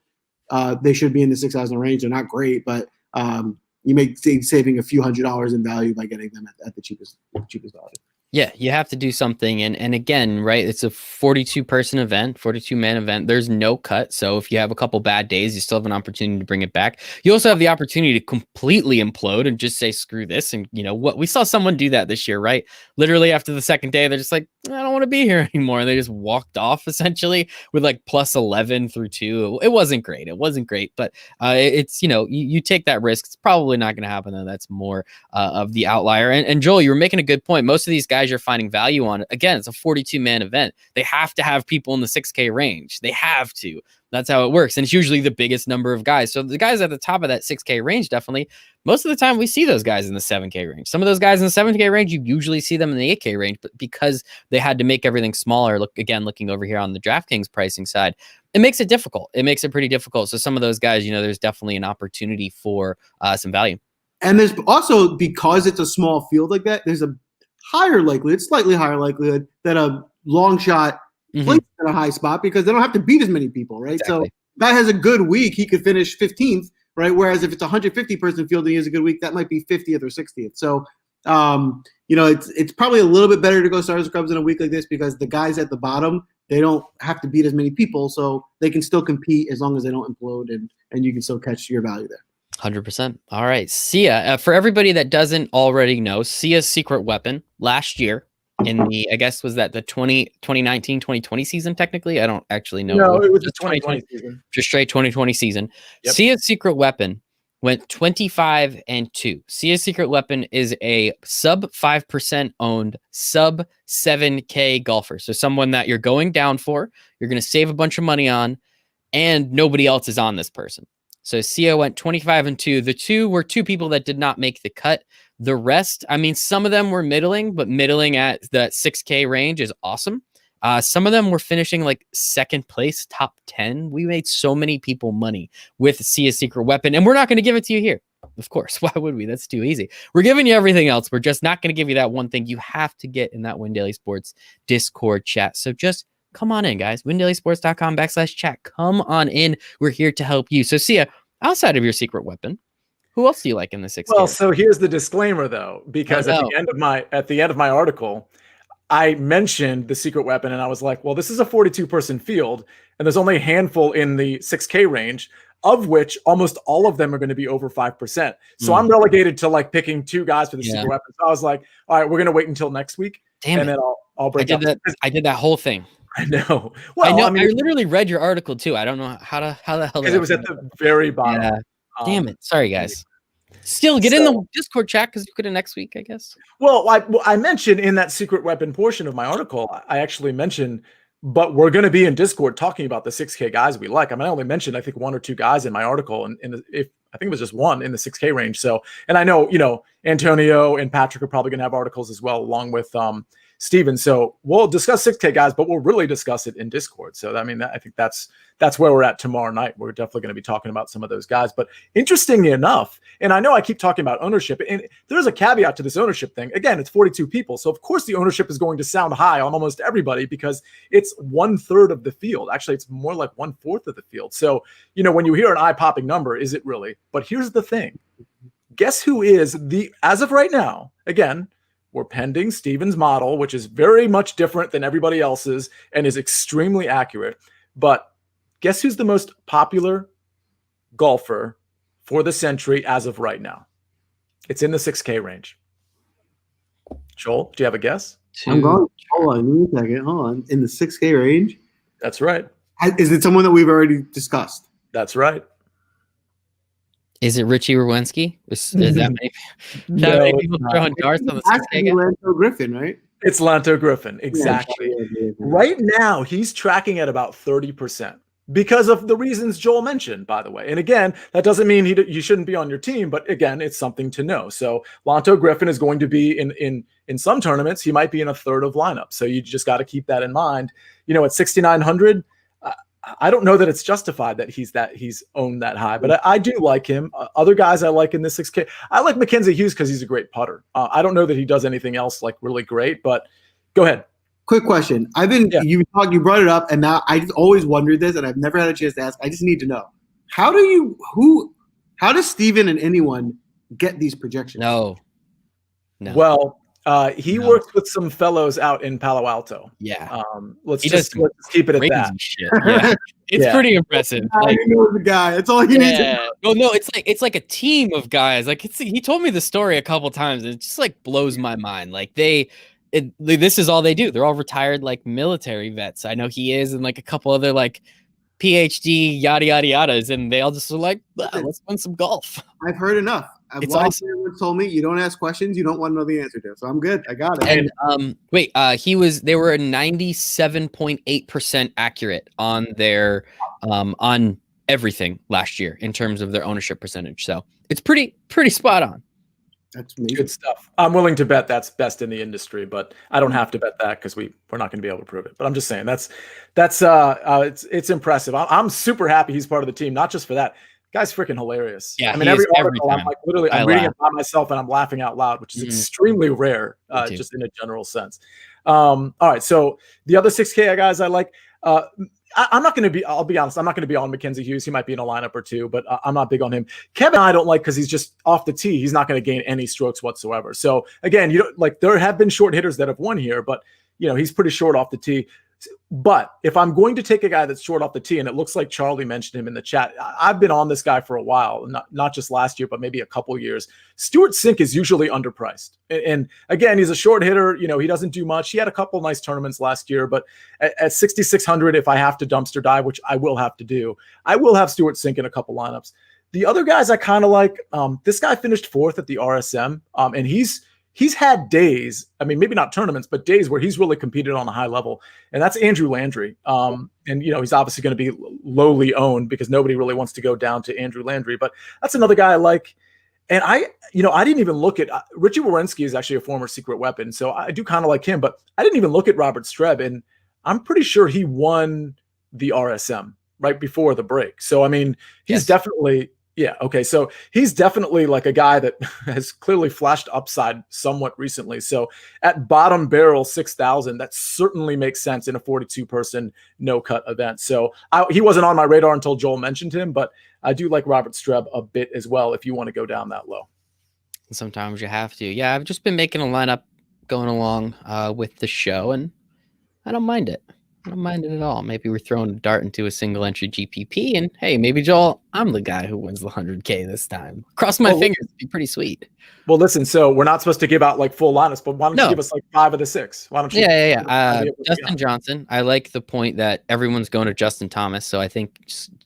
They should be in the 6,000 range. They're not great, but you may be saving a few $100 in value by getting them at the cheapest value. Yeah, you have to do something. And again, right, it's a 42-person event, 42-man event. There's no cut. So if you have a couple bad days, you still have an opportunity to bring it back. You also have the opportunity to completely implode and just say, screw this. And you know what? We saw someone do that this year, right? Literally after the second day, they're just like, I don't want to be here anymore. And they just walked off essentially with like plus 11 through 2. It wasn't great. But it's, you take that risk. It's probably not going to happen though. That's more of the outlier. And Joel, you were making a good point. Most of these guys you're finding value on, again, it's a 42-man event. They have to have people in the 6K range. They have to. That's how it works. And it's usually the biggest number of guys. So the guys at the top of that 6K range, definitely, most of the time we see those guys in the 7K range. Some of those guys in the 7K range, you usually see them in the 8K range, but because they had to make everything smaller, looking over here on the DraftKings pricing side, it makes it difficult. It makes it pretty difficult. So some of those guys, there's definitely an opportunity for some value. And there's also, because it's a small field like that, there's a slightly higher likelihood that a long shot plays in a high spot because they don't have to beat as many people, right? Exactly. So that has a good week, he could finish 15th, right? Whereas if it's a 150-person field and he has a good week, that might be 50th or 60th. So, it's probably a little bit better to go Stars Scrubs in a week like this because the guys at the bottom, they don't have to beat as many people, so they can still compete as long as they don't implode, and you can still catch your value there. 100%. All right. Sia, for everybody that doesn't already know, Sia's secret weapon last year in the, I guess, was that the 2019, 2020 season technically? I don't actually know. No, it was the 2020 season. Just straight 2020 season. Yep. Sia's secret weapon went 25-2. Sia's secret weapon is a sub 5% owned, sub 7K golfer. So someone that you're going down for, you're going to save a bunch of money on, and nobody else is on this person. So Sia went 25-2. The two were two people that did not make the cut. The rest, I mean, some of them were middling, but middling at the 6K range is awesome. Some of them were finishing like second place, top 10. We made so many people money with Sia's secret weapon, and we're not going to give it to you here. Of course, why would we? That's too easy. We're giving you everything else. We're just not going to give you that one thing you have to get in that Win Daily Sports Discord chat. So just come on in, guys. WinDailySports.com/chat. Come on in. We're here to help you. So, Sia, outside of your secret weapon, who else do you like in the 6K? Well, so here's the disclaimer, though, because at the end of my article, I mentioned the secret weapon, and I was like, well, this is a 42-person field, and there's only a handful in the 6K range, of which almost all of them are going to be over 5%. So I'm relegated to like picking two guys for the secret weapon. So I was like, all right, we're going to wait until next week. Then I'll break I did that whole thing. I know. Well, I literally read your article too. I don't know how the hell. Because it was at the very bottom. Yeah. Damn it. Sorry, guys. Still get in the Discord chat because you could have next week, I guess. Well, I mentioned in that secret weapon portion of my article, I actually mentioned But we're going to be in Discord talking about the 6K guys we like. I mean, I only mentioned, I think, 1 or 2 guys in my article, and if I think it was just 1 in the 6K range. So, and I know, Antonio and Patrick are probably going to have articles as well, along with Steven. So we'll discuss 6K guys, but we'll really discuss it in Discord. So, I mean, I think that's where we're at tomorrow night. We're definitely going to be talking about some of those guys. But interestingly enough, and I know I keep talking about ownership, and there's a caveat to this ownership thing. Again, it's 42 people. So, of course, the ownership is going to sound high on almost everybody because it's 1/3 of the field. Actually, it's more like 1/4 of the field. So, when you hear an eye-popping number, is it really? But here's the thing. Guess who is as of right now, again, we're pending Steven's model, which is very much different than everybody else's and is extremely accurate. But guess who's the most popular golfer for the Sentry as of right now? It's in the 6K range. Joel, do you have a guess? I'm going. Hold on, give me a second. Hold on. In the 6K range? That's right. Is it someone that we've already discussed? That's right. Is it Richie Rowensky? Is that many people throwing darts on the 6K? Lanto Griffin, right? It's Lanto Griffin, exactly. Yeah. Right now, he's tracking at about 30% because of the reasons Joel mentioned, by the way. And again, that doesn't mean you shouldn't be on your team, but again, it's something to know. So Lanto Griffin is going to be in some tournaments, he might be in 1/3 of lineup. So you just got to keep that in mind. At 6,900, I don't know that it's justified that he's owned that high, but I do like him. Other guys I like in this 6K. I like Mackenzie Hughes because he's a great putter. I don't know that he does anything else like really great, but go ahead. Quick question. You brought it up, and now I've always wondered this, and I've never had a chance to ask. I just need to know. How does Steven and anyone get these projections? No. Well, he works with some fellows out in Palo Alto. Yeah. Let's keep it at that. Shit. Yeah. It's pretty impressive. I know the guy. That's all you need to know. Well, no, it's like a team of guys. Like he told me the story a couple times, and it just like blows my mind. Like this is all they do. They're all retired like military vets. I know he is, and like a couple other like PhD yada yada yadas, and they all just are like, let's win some golf. I've heard enough. It's awesome. Everyone told me you don't ask questions you don't want to know the answer to. So I'm good. I got it. And they were 97.8% accurate on their on everything last year in terms of their ownership percentage. So it's pretty spot on. That's amazing. Good stuff. I'm willing to bet that's best in the industry, but I don't have to bet that because we're not going to be able to prove it. But I'm just saying it's impressive. I'm super happy he's part of the team, not just for that. Guy's freaking hilarious. Yeah, I mean, every article, time. I'm like literally, I'm reading it by myself and I'm laughing out loud, which is extremely rare, just in a general sense. All right, so the other 6K guys I like. I'm not going to be. I'll be honest. I'm not going to be on Mackenzie Hughes. He might be in a lineup or two, but I'm not big on him. Kevin, I don't like because he's just off the tee. He's not going to gain any strokes whatsoever. So again, there have been short hitters that have won here, but he's pretty short off the tee. But if I'm going to take a guy that's short off the tee, and it looks like Charlie mentioned him in the chat, I've been on this guy for a while, not just last year, but maybe a couple years. Stuart Sink is usually underpriced. And again, he's a short hitter. He doesn't do much. He had a couple nice tournaments last year, but at 6,600, if I have to dumpster dive, which I will have to do, I will have Stuart Sink in a couple lineups. The other guys I kind of like, this guy finished 4th at the RSM, and he's had days, I mean, maybe not tournaments, but days where he's really competed on a high level. And that's Andrew Landry. And, he's obviously going to be lowly owned because nobody really wants to go down to Andrew Landry. But that's another guy I like. And I didn't even look at Richie Wierenski is actually a former secret weapon. So I do kind of like him, but I didn't even look at Robert Streb. And I'm pretty sure he won the RSM right before the break. So, I mean, he's definitely... Yeah. Okay. So he's definitely like a guy that has clearly flashed upside somewhat recently. So at bottom barrel 6,000, that certainly makes sense in a 42-person no-cut event. So he wasn't on my radar until Joel mentioned him, but I do like Robert Streb a bit as well if you want to go down that low. Sometimes you have to. Yeah, I've just been making a lineup going along with the show, and I don't mind it. I don't mind it at all. Maybe we're throwing a dart into a single entry GPP, and hey, maybe Joel, I'm the guy who wins the 100K this time. Cross my fingers, it'd be pretty sweet. Well, listen, so we're not supposed to give out like full lineups, but why don't you give us like 5 of the 6? Why don't you? Yeah. Dustin Johnson. I like the point that everyone's going to Justin Thomas, so I think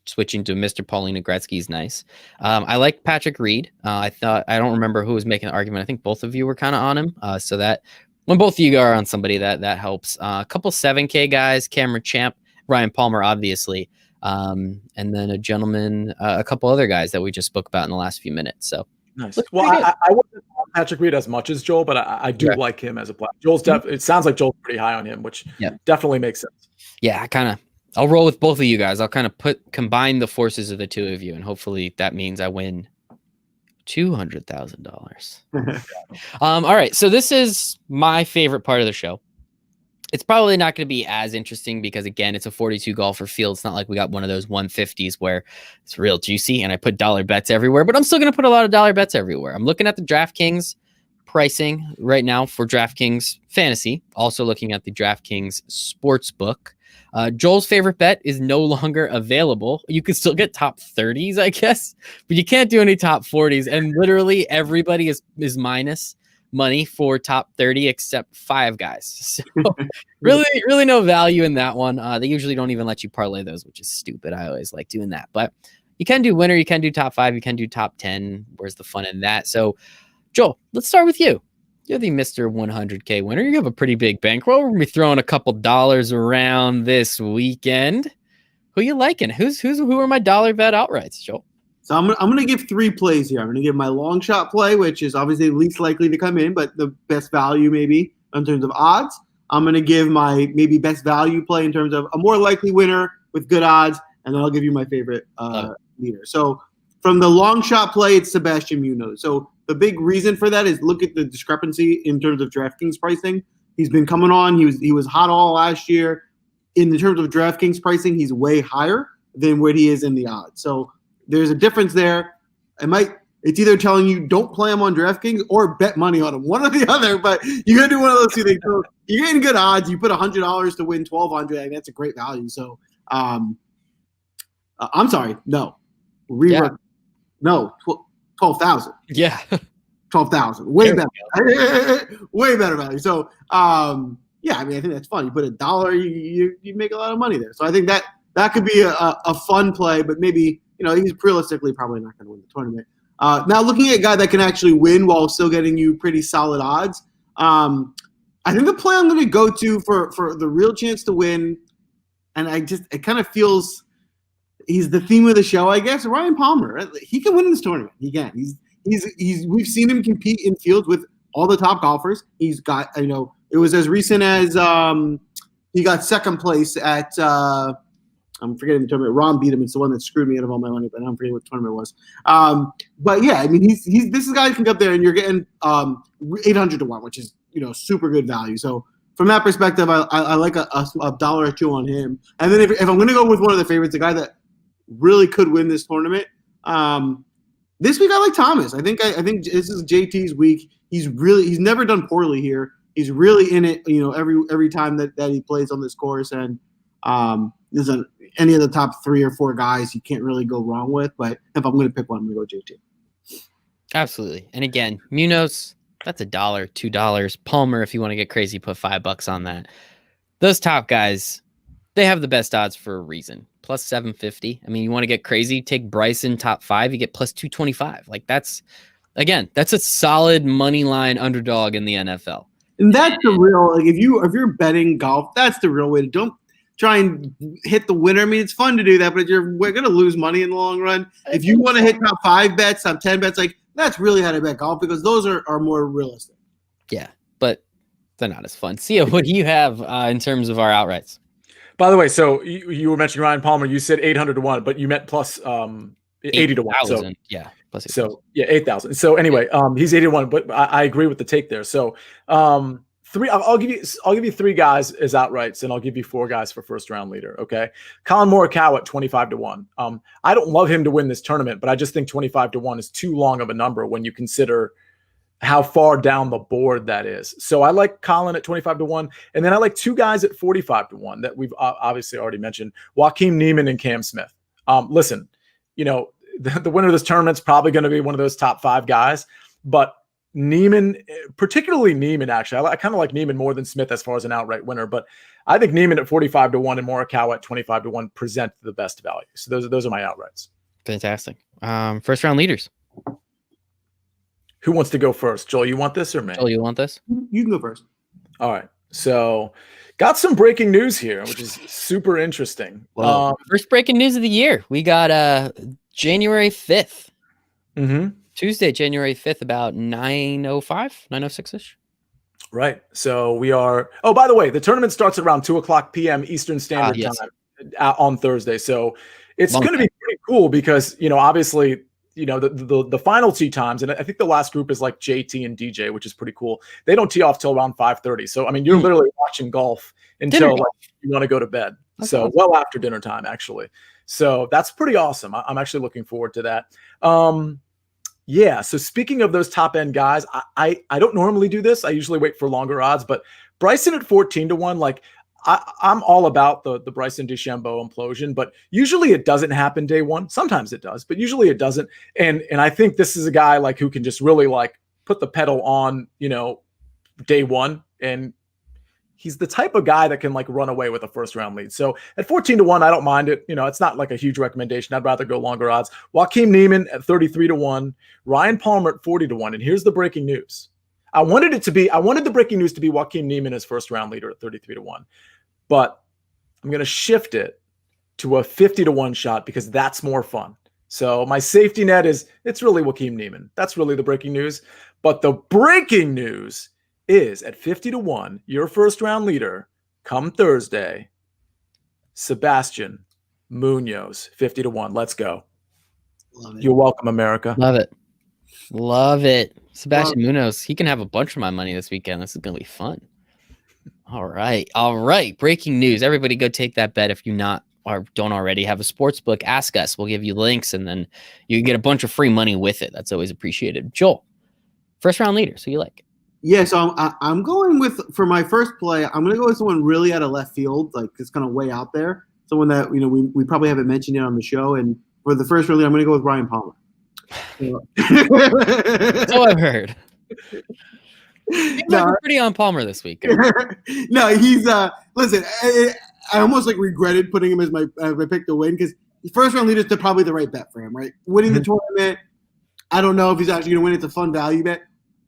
switching to Mr. Paulina Gretzky is nice. I like Patrick Reed. I don't remember who was making the argument. I think both of you were kind of on him, so that When both of you are on somebody, that helps. A couple 7K guys, Cameron Champ, Ryan Palmer, obviously. And then a gentleman, a couple other guys that we just spoke about in the last few minutes. So nice. Well, I wasn't on Patrick Reed as much as Joel, but I do like him as a player. It sounds like Joel's pretty high on him, which definitely makes sense. Yeah, I'll roll with both of you guys. I'll kind of combine the forces of the two of you, and hopefully that means I win $200,000. All right, so this is my favorite part of the show. It's probably not going to be as interesting because, again, it's a 42 golfer field. It's not like we got one of those 150s where it's real juicy and I put dollar bets everywhere, but I'm still going to put a lot of dollar bets everywhere. I'm looking at the DraftKings pricing right now for DraftKings Fantasy, also looking at the DraftKings Sportsbook. Joel's favorite bet is no longer available. You can still get top 30s, I guess, but you can't do any top 40s. And literally everybody is minus money for top 30 except 5 guys. So really no value in that one. They usually don't even let you parlay those, which is stupid. I always like doing that, but you can do winner, you can do top 5, you can do top 10. Where's the fun in that? So Joel, let's start with you. You're the Mr. 100K winner. You have a pretty big bankroll. We're going to be throwing a couple dollars around this weekend. Who you liking? Who are my dollar bet outrights, Joel? So I'm gonna give 3 plays here. I'm gonna give my long shot play, which is obviously least likely to come in, but the best value maybe in terms of odds. I'm gonna give my maybe best value play in terms of a more likely winner with good odds, and then I'll give you my favorite leader. So from the long shot play, it's Sebastian Munoz. So the big reason for that is look at the discrepancy in terms of DraftKings pricing. He's been coming on. He was hot all last year. In terms of DraftKings pricing, he's way higher than what he is in the odds. So there's a difference there. It's either telling you don't play him on DraftKings or bet money on him, one or the other. But you got to do one of those two things. So you're getting good odds. You put $100 to win $1,200, and that's a great value. So I'm sorry, no, no, 12,000. Yeah, 12,000. Way better, way better value. So I think that's fun. You put $1, you make a lot of money there. So I think that could be a fun play, but maybe. He's realistically probably not going to win the tournament. Now, looking at a guy that can actually win while still getting you pretty solid odds, I think the play I'm going to go to for the real chance to win, and it kind of feels he's the theme of the show, I guess. Ryan Palmer, he can win this tournament. He can. We've seen him compete in fields with all the top golfers. He's got it was as recent as he got second place at. I'm forgetting the tournament. Ron beat him. It's the one that screwed me out of all my money, but I'm forgetting what tournament it was. But yeah, I mean, this is a guy who can go up there and you're getting 800 to 1, which is super good value. So from that perspective, I like a dollar or two on him. And then if I'm going to go with one of the favorites, a guy that really could win this tournament, this week I like Thomas. I think this is JT's week. He's never done poorly here. He's really in it, every time that he plays on this course. And there's any of the top 3 or 4 guys you can't really go wrong with. But if I'm going to pick one, I'm going to go JT. Absolutely. And again, Munoz, that's $1, $2. Palmer, if you want to get crazy, put $5 on that. Those top guys, they have the best odds for a reason. Plus 750. I mean, you want to get crazy, take Bryson top 5, you get plus 225. Like that's a solid money line underdog in the NFL. And that's the real, if you're betting golf, that's the real way to don't try and hit the winner. I mean, it's fun to do that, but we're going to lose money in the long run. If you want to hit top 5 bets, top 10 bets, that's really how to bet golf because those are more realistic. Yeah, but they're not as fun. Sia, what do you have in terms of our outrights? By the way, so you were mentioning Ryan Palmer. You said 800 to 1, but you meant plus 80 to 1. So, yeah, plus 8,000. So 8,000. So anyway, he's 80 to 1, but I agree with the take there. So I'll give you 3 guys as outrights, and I'll give you 4 guys for first round leader. Okay, Colin Morikawa at 25 to 1. I don't love him to win this tournament, but I just think 25 to 1 is too long of a number when you consider how far down the board that is. So I like Colin at 25 to 1, and then I like 2 guys at 45 to 1 that we've obviously already mentioned: Joaquin Niemann and Cam Smith. Listen, the winner of this tournament's probably going to be one of those top 5 guys, but Niemann, particularly Niemann, actually, I kind of like Niemann more than Smith as far as an outright winner, but I think Niemann at 45 to 1 and Morikawa at 25 to 1 present the best value. So those are my outrights. Fantastic. First round leaders. Who wants to go first? Joel, you want this or me? Joel, you want this? You can go first. All right. So got some breaking news here, which is super interesting. First breaking news of the year. We got January 5th. Tuesday, January 5th, about 9:05, 9:06-ish. Right. So we are. Oh, by the way, the tournament starts at around 2:00 p.m. Eastern Standard Time on Thursday. So it's going to be pretty cool because, obviously, the final tee times, and I think the last group is like JT and DJ, which is pretty cool. They don't tee off till around 5:30. So, I mean, you're literally watching golf until you want to go to bed. That's awesome. Well after dinner time, actually. So that's pretty awesome. I'm actually looking forward to that. Yeah. So speaking of those top end guys, I don't normally do this. I usually wait for longer odds, but Bryson at 14-1, like I'm all about the Bryson De Chambeau implosion, but usually it doesn't happen day one. Sometimes it does, but usually it doesn't. And I think this is a guy like who can just really like put the pedal on, day one. And he's the type of guy that can like run away with a first round lead. So at 14-1, I don't mind it. It's not like a huge recommendation. I'd rather go longer odds. Joaquin Niemann at 33-1, Ryan Palmer at 40-1. And here's the breaking news. I wanted the breaking news to be Joaquin Niemann as first round leader at 33-1, but I'm going to shift it to a 50-1 shot because that's more fun. So my safety net it's really Joaquin Niemann. That's really the breaking news. But the breaking news is at 50-1, your first round leader come Thursday, Sebastian Munoz, 50-1. Let's go. You're welcome, America. Love it. Sebastian Munoz, he can have a bunch of my money this weekend. This is going to be fun. All right. Breaking news. Everybody go take that bet if you don't already have a sports book. Ask us. We'll give you links, and then you can get a bunch of free money with it. That's always appreciated. Joel, first round leader. So you like? Yeah, so I'm going with, for my first play, I'm going to go with someone really out of left field, like it's kind of way out there. Someone that, we probably haven't mentioned it on the show. And for the first round leader, I'm going to go with Ryan Palmer. So I've heard. We're pretty on Palmer this week. No, he's listen. I almost like regretted putting him as my pick to win because first round leader is probably the right bet for him, right? Winning the tournament, I don't know if he's actually going to win. It's a fun value bet.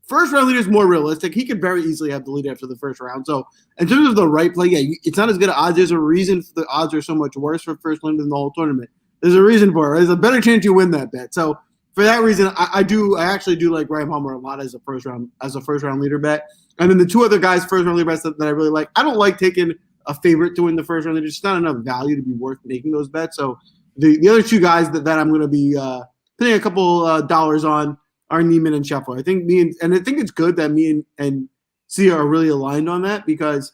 First round leader is more realistic. He could very easily have the lead after the first round. So in terms of the right play, yeah, it's not as good at odds. There's a reason the odds are so much worse for first round than the whole tournament. There's a reason for it. There's a better chance you win that bet. So for that reason, I actually do like Ryan Palmer a lot as a first round leader bet. And then the two other guys first round leader bets that I really like. I don't like taking a favorite to win the first round. There's just not enough value to be worth making those bets. So the other two guys that I'm going to be putting a couple dollars on are Niemann and Scheffler. I think I think it's good that me and Sia are really aligned on that because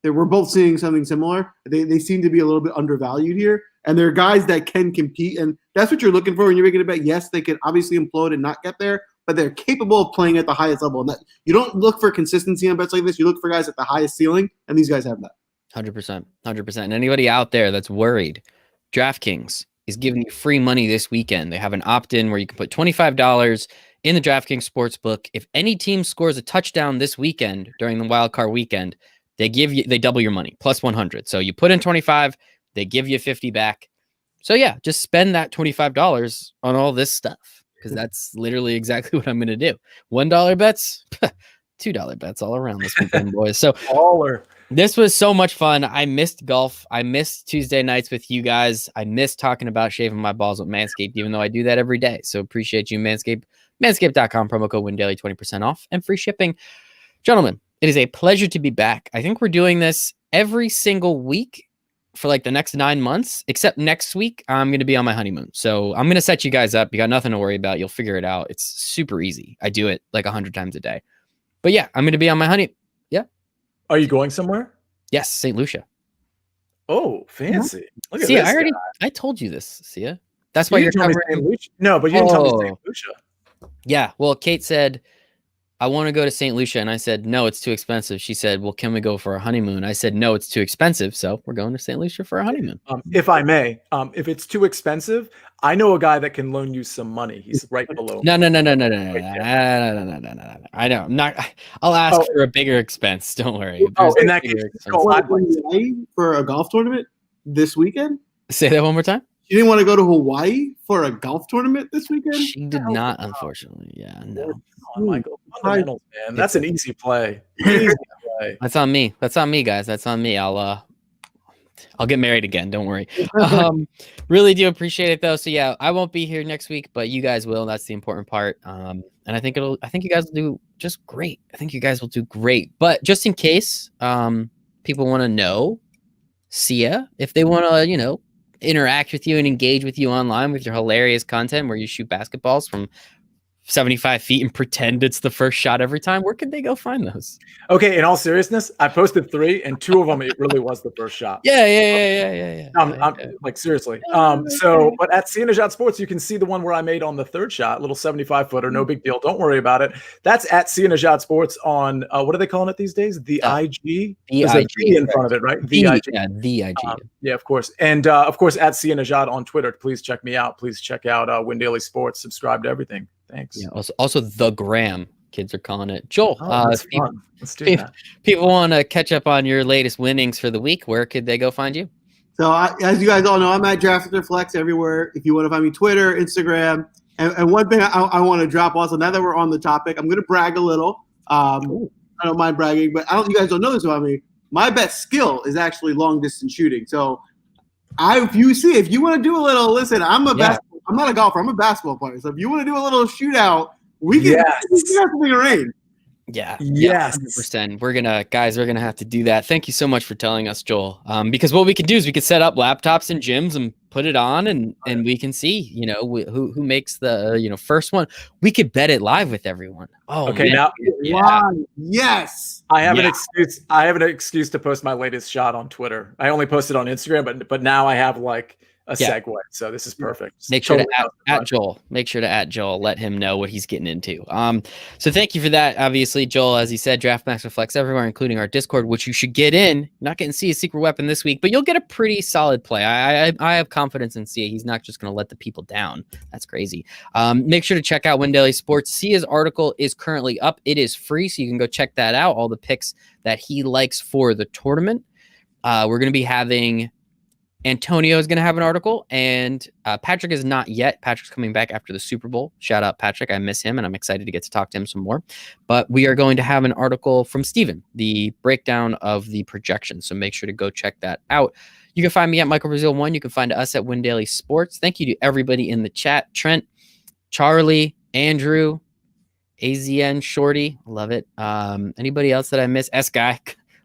we're both seeing something similar. They seem to be a little bit undervalued here, and they're guys that can compete, and that's what you're looking for when you're making a bet. Yes, they could obviously implode and not get there, but they're capable of playing at the highest level. And that, you don't look for consistency on bets like this. You look for guys at the highest ceiling, and these guys have that. 100%. And anybody out there that's worried, DraftKings is giving you free money this weekend. They have an opt-in where you can put $25 in the DraftKings Sportsbook. If any team scores a touchdown this weekend during the wild card weekend, they double your money, plus 100. So you put in 25, they give you 50 back. So yeah, just spend that $25 on all this stuff because that's literally exactly what I'm going to do. $1 bets, $2 bets all around this weekend, boys. So this was so much fun. I missed golf. I missed Tuesday nights with you guys. I missed talking about shaving my balls with Manscaped, even though I do that every day. So appreciate you, Manscaped. Manscaped.com, promo code WinDaily, 20% off and free shipping. Gentlemen, it is a pleasure to be back. I think we're doing this every single week for like the next 9 months, except next week, I'm going to be on my honeymoon. So I'm going to set you guys up. You got nothing to worry about. You'll figure it out. It's super easy. I do it like 100 times a day. But yeah, I'm going to be on my honeymoon. Yeah. Are you going somewhere? Yes, St. Lucia. Oh, fancy. Look at Sia, this I told you this, Sia. That's why you're covering. St. Lucia. No, but you didn't tell me St. Lucia. Yeah, well, Kate said, I want to go to St. Lucia. And I said, no, it's too expensive. She said, well, can we go for a honeymoon? I said, no, it's too expensive. So we're going to St. Lucia for a honeymoon. If I may, if it's too expensive, I know a guy that can loan you some money. He's right below. No. I know. I'm not. I'll ask for a bigger expense. Don't worry. In that case, for a golf tournament this weekend? Say that one more time. You didn't want to go to Hawaii for a golf tournament this weekend? She did not, unfortunately. Yeah, no. Michael, fundamentals, man. That's an easy play. Easy play. That's on me. That's on me, guys. That's on me. I'll get married again. Don't worry. Really do appreciate it though. So yeah, I won't be here next week, but you guys will. That's the important part. And I think you guys will do just great. I think you guys will do great. But just in case people want to know, Sia, if they want to, interact with you and engage with you online with your hilarious content where you shoot basketballs from 75 feet and pretend it's the first shot every time, where could they go find those? Okay, in all seriousness, I posted 3 and 2 of them it really was the first shot. Yeah. I'm like seriously. But at Untitled Sports, you can see the one where I made on the 3rd shot, little 75-footer, no big deal. Don't worry about it. That's at Untitled Sports on what are they calling it these days? The IG. There's a V in front of it, right? The IG. Yeah, the IG. Yeah, of course. And of course at Untitled on Twitter. Please check me out. Please check out Win Daily Sports. Subscribe to everything. Thanks. Yeah. Also the Gram, kids are calling it. Joel, let's do that. People want to catch up on your latest winnings for the week. Where could they go find you? So as you guys all know, I'm at DraftFlex everywhere. If you want to find me, Twitter, Instagram, and one thing I want to drop also. Now that we're on the topic, I'm going to brag a little. I don't mind bragging, but you guys don't know this about me. My best skill is actually long distance shooting. So if you want to do a little, listen, I'm not a golfer. I'm a basketball player. So if you want to do a little shootout, we can have something arranged. Yeah. Yes. 100%. We're gonna have to do that. Thank you so much for telling us, Joel. Because what we can do is we could set up laptops in gyms and put it on, and we can see, who makes the first one. We could bet it live with everyone. Oh, okay. Man. Now, yes. I have an excuse. I have an excuse to post my latest shot on Twitter. I only posted on Instagram, but now I have like a segue. So this is perfect. Make sure to at Joel. Make sure to at Joel. Let him know what he's getting into. So thank you for that. Obviously, Joel, as he said, Draft Max Reflects everywhere, including our Discord, which you should get in. Not getting Sia's secret weapon this week, but you'll get a pretty solid play. I have confidence in Sia. He's not just going to let the people down. That's crazy. Make sure to check out Win Daily Sports. Sia's article is currently up. It is free, so you can go check that out. All the picks that he likes for the tournament. We're going to be having Antonio is going to have an article, and Patrick is not yet. Patrick's coming back after the Super Bowl. Shout out Patrick. I miss him, and I'm excited to get to talk to him some more. But we are going to have an article from Steven, the breakdown of the projections. So make sure to go check that out. You can find me at Michael Brazil 1. You can find us at Win Daily Sports. Thank you to everybody in the chat. Trent, Charlie, Andrew, AZN, Shorty. Love it. Anybody else that I miss? S-Guy.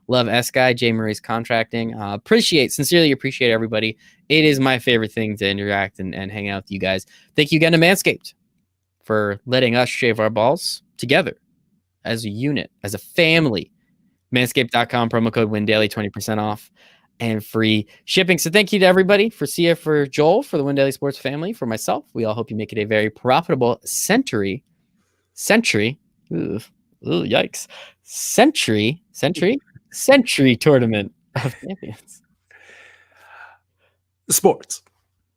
Love S-Guy, J. Murray's Contracting. Sincerely appreciate everybody. It is my favorite thing to interact and hang out with you guys. Thank you again to Manscaped for letting us shave our balls together as a unit, as a family. Manscaped.com, promo code WINDAILY, 20% off and free shipping. So thank you to everybody, for Sia, for Joel, for the Win Daily Sports family, for myself. We all hope you make it a very profitable Sentry. Ooh, yikes. Sentry Tournament of Champions. Sports.